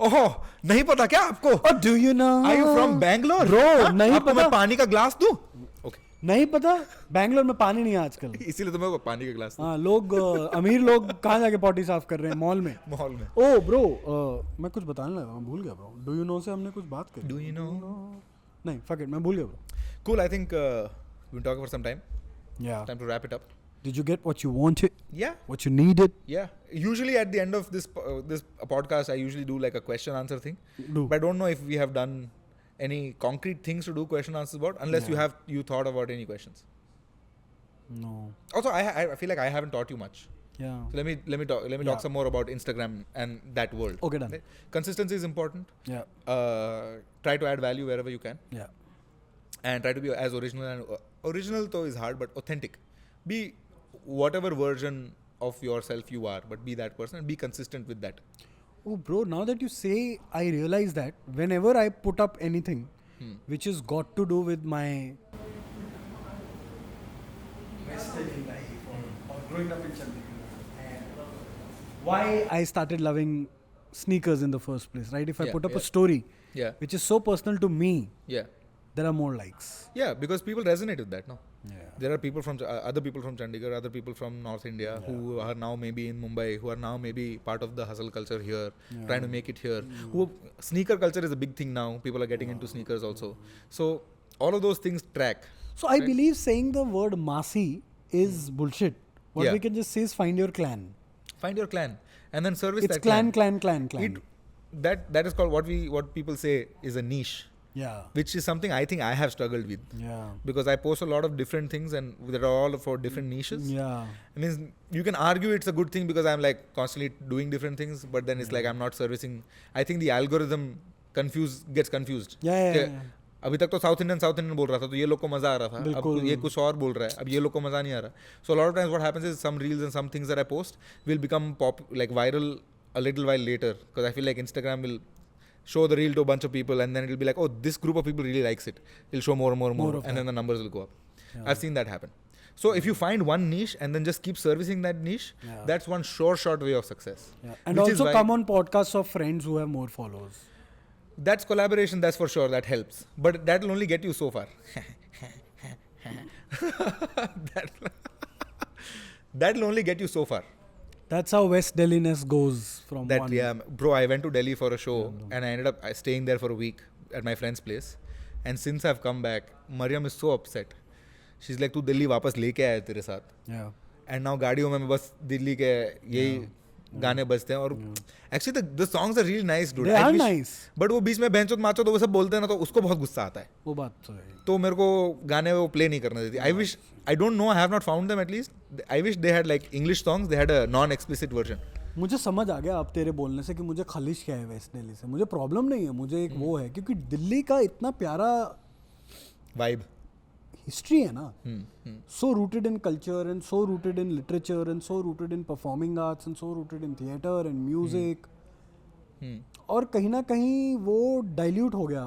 ओहो, नहीं पता क्या आपको? Oh, do you know? Are you from Bangalore? Bro, नहीं आपको पता. मैं पानी का ग्लास दूं? Okay. नहीं पता. बैंगलोर में पानी नहीं है आजकल. इसीलिए तो मैं पानी का ग्लास. हाँ, लोग अमीर लोग कहाँ जाके पॉटी साफ कर रहे हैं? मॉल में. Oh bro, मैं कुछ बताने लगा, मैं भूल गया bro. Do you know से हमने कुछ बात करी. Do you know? नहीं, fuck it, मैं भूल गया bro. Cool, I think we've been talking for some time. Yeah. Time to wrap it up. Did you get what you wanted? Yeah. What you needed? Yeah. Usually at the end of this podcast, I usually do like a question answer thing. But I don't know if we have done any concrete things to do question answers about, unless you thought about any questions. No. Also, I feel like I haven't taught you much. Yeah. So let me talk some more about Instagram and that world. Okay, done. Right? Consistency is important. Yeah. Try to add value wherever you can. Yeah. And try to be as original, and original though is hard, but authentic. Be whatever version of yourself you are, but be that person and be consistent with that. Oh, bro, now that you say, I realize that whenever I put up anything which has got to do with my Western life or growing up in Chandigarh and why I started loving sneakers in the first place, right? If I put up a story Yeah. which is so personal to me, Yeah. there are more likes. Yeah, because people resonate with that, no? Yeah. There are people from other people from Chandigarh, other people from North India who are now maybe in Mumbai, who are now maybe part of the hustle culture here, trying to make it here. Sneaker culture is a big thing now. People are getting into sneakers also. So all of those things track. So I believe saying the word Masi is bullshit. What we can just say is find your clan. Find your clan and then service It's that clan. That is called what people say is a niche, Yeah. which is something I think I have struggled with. Yeah. Because I post a lot of different things and they're all for different niches. Yeah. I mean, you can argue it's a good thing because I'm like constantly doing different things, but then it's like I'm not servicing. I think the algorithm gets confused. Yeah. अभी तक तो south Indian बोल रहा था तो ये लोग को मजा आ रहा था अब ये कुछ और बोल रहा है अब ये लोग को मजा नहीं आ रहा so lot of times what happens is some reels and some things that I post will become like viral a little while later because I feel like Instagram will show the reel to a bunch of people and then it'll be like, oh, this group of people really likes it. It'll show more and then the numbers will go up. Yeah. I've seen that happen. So if you find one niche and then just keep servicing that niche, that's one short way of success. Yeah. And also come on podcasts of friends who have more followers. That's collaboration, that's for sure, that helps. But that'll only get you so far. That'll only get you so far. That's how West Delhi-ness goes from that, one. Yeah, bro, I went to Delhi for a show and I ended up staying there for a week at my friend's place. And since I've come back, Mariam is so upset. She's like, तू दिल्ली वापस लेके आया तेरे साथ. Yeah. And now गाड़ियों में बस दिल्ली के यही गाने बजते हैं और actually the songs are really nice, dude. They are nice. But वो बीच में बेंचोत माचो तो वो सब बोलते हैं ना तो उसको बहुत गुस्सा आता है. वो बात तो है. तो मेरे को गाने वो प्ले नहीं करने देती. I don't know, I have not found them at least. I wish they had like English songs, they had a non-explicit version. मुझे समझ आ गया अब तेरे बोलने से कि मुझे खलिश क्या है वेस्ट दिल्ली से. मुझे प्रॉब्लम नहीं है, मुझे एक वो है क्योंकि दिल्ली का इतना प्यारा वाइब हिस्ट्री है ना. So rooted in culture and so rooted in literature and so rooted in performing arts and so rooted in theatre and music. और कहीं ना कहीं वो डाइल्यूट हो गया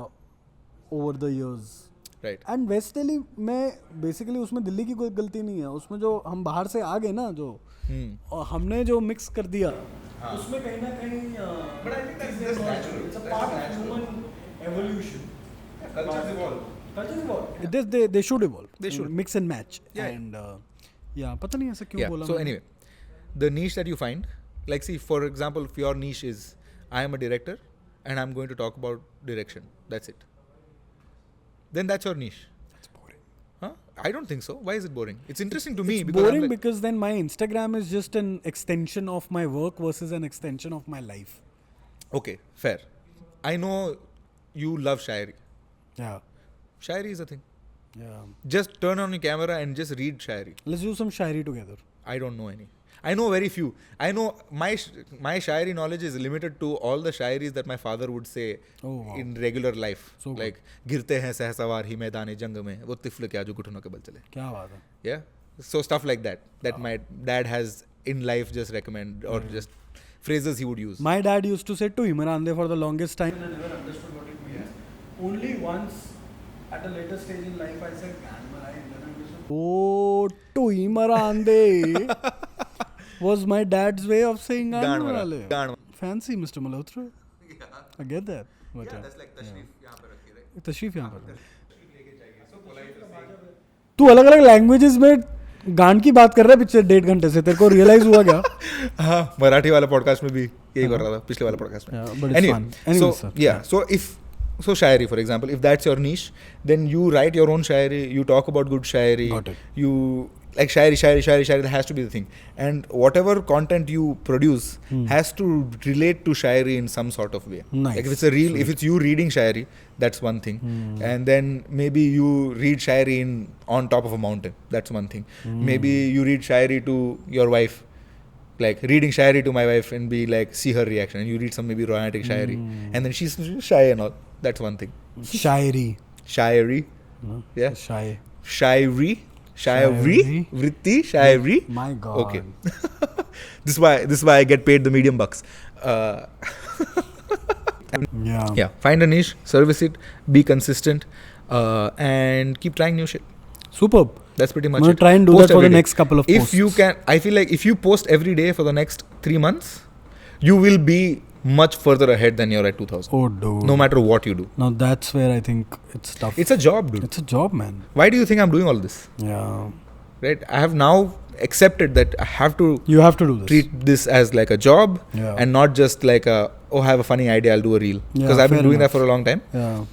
over the years. Right. And west Delhi में बेसिकली उसमें दिल्ली की कोई गलती नहीं है. उसमें जो हम बाहर से आ गए ना जो और हमने जो मिक्स कर दिया उसमें कहीं ना कहीं But I think that's just natural. It's a part of human evolution. Cultures evolve. Cultures evolve. They should evolve. They should mix and match. Yeah. And पता नहीं ऐसा क्यों बोला. So anyway, the niche that you find, like see for example, if your niche is I am a director and I'm going to talk about direction. That's it. Then that's your niche. That's boring. Huh? I don't think so. Why is it boring? It's interesting to me It's because boring because then my Instagram is just an extension of my work versus an extension of my life. Okay, fair. I know you love Shayari. Yeah. Shayari is a thing. Yeah. Just turn on your camera and just read Shayari. Let's do some Shayari together. I don't know any. I know very few. I know my Shayari knowledge is limited to all the Shayaris that my father would say in regular life. So like गिरते हैं सहसवार ही मैदाने जंग में वो तिफल क्या जो घुटनों के बल चले. क्या बात है. Yeah. So stuff like that. That my dad has in life just recommend or just phrases he would use. My dad used to say to Imran for the longest time. I never understood what it means. Only once at a later stage in life I said Ganmara and then I understood. Oh, to Imran was my dad's way of saying Ganmara. Fancy, Mr. Malhotra. Yeah. I get that. But Yeah, that's like tashrif यहाँ पे रखी right. तशरीफ यहाँ पर. तू अलग अलग languages में गान की बात कर रहा है पिछले 1.5 घंटे से. तेरे को रियलाइज हुआ क्या? हाँ, मराठी वाला पॉडकास्ट में भी यही कर रहा था पिछले वाले पॉडकास्ट में. But it's fun. Anyway, so yeah, so Shayari, for example, if that's your niche, then you write your own Shayari, you talk about good Shayari. Got it. You like Shayari, that has to be the thing. And whatever content you produce has to relate to Shayari in some sort of way. Nice. Like if it's you reading Shayari, that's one thing. And then maybe you read Shayari on top of a mountain. That's one thing. Maybe you read Shayari to your wife. Like reading Shayari to my wife and be like, see her reaction. And you read some maybe romantic Shayari. And then she's shy and all. That's one thing. Shayari. No? Yeah. Shayari. Vritti, Shayari. My God. Okay. This is why I get paid the medium bucks. Yeah. Find a niche, service it, be consistent, and keep trying new shit. Superb. That's pretty much I'm going it. to try and do Post that for the every day. next couple of posts. If you can, I feel like if you post every day for the next 3 months, you will be much further ahead than you're at 2000. Oh, dude. No matter what you do. Now that's where I think it's tough. It's a job, dude. It's a job, man. Why do you think I'm doing all this? Yeah. Right? I have now accepted that I have to You have to do this. treat this as like a job Yeah. and not just like I have a funny idea, I'll do a reel. Yeah, Because I've been fair doing enough. that for a long time Yeah.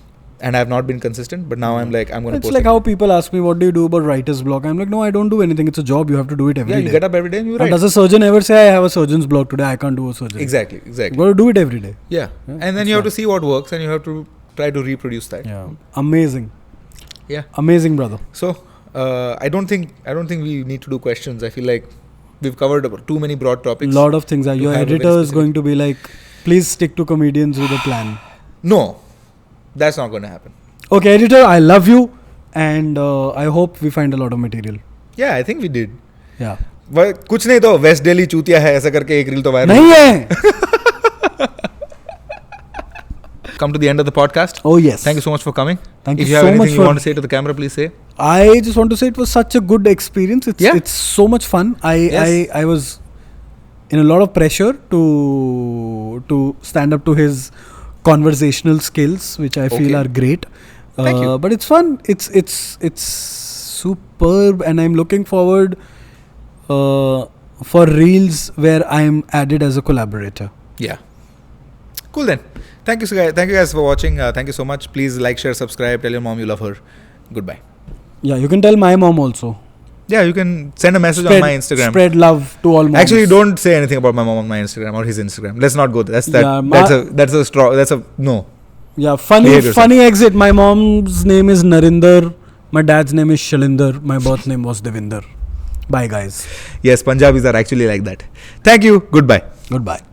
and I've not been consistent. But now I'm like, I'm going to It's post like it. how people ask me, what do you do about writer's block? I'm like, no, I don't do anything. It's a job. You have to do it every Yeah, day. you get up every day and you And write. does a surgeon ever say, I have a surgeon's block today, I can't do a surgery? Exactly. You got to do it every day. Yeah. Yeah, And then it's you have fine. to see what works and you have to try to reproduce that. Yeah. Amazing. Yeah. Amazing, brother. So I don't think we need to do questions. I feel like we've covered about too many broad topics. Lot of things. to Your have a very editor is specific- going to be like, please stick to comedians with a plan. No, that's not going to happen. Okay, editor, I love you. And I hope we find a lot of material. Yeah, I think we did. Yeah. कुछ नहीं तो waste Delhi चूतिया है ऐसा करके एक reel तो viral नहीं है. Come to the end of the podcast. Oh, yes. Thank you so much for coming. Thank if you you have so anything much you for- want to say to the camera, please say. I just want to say it was such a good experience. It's so much fun. Yes. I was in a lot of pressure to stand up to his conversational skills, which I feel Okay. are great. Thank you. But it's fun. It's superb, and I'm looking forward for reels where I'm added as a collaborator. Yeah. Cool then. Thank you guys. Thank you guys for watching. Thank you so much. Please like, share, subscribe. Tell your mom you love her. Goodbye. Yeah, you can tell my mom also. Yeah, you can send a message on my Instagram. Spread love to all moms. Actually, don't say anything about my mom on my Instagram or his Instagram. Let's not go there. That's a straw. That's a no. Yeah, Behave yourself. funny exit. My mom's name is Narinder. My dad's name is Shalinder. My birth name was Devinder. Bye, guys. Yes, Punjabis are actually like that. Thank you. Goodbye. Goodbye.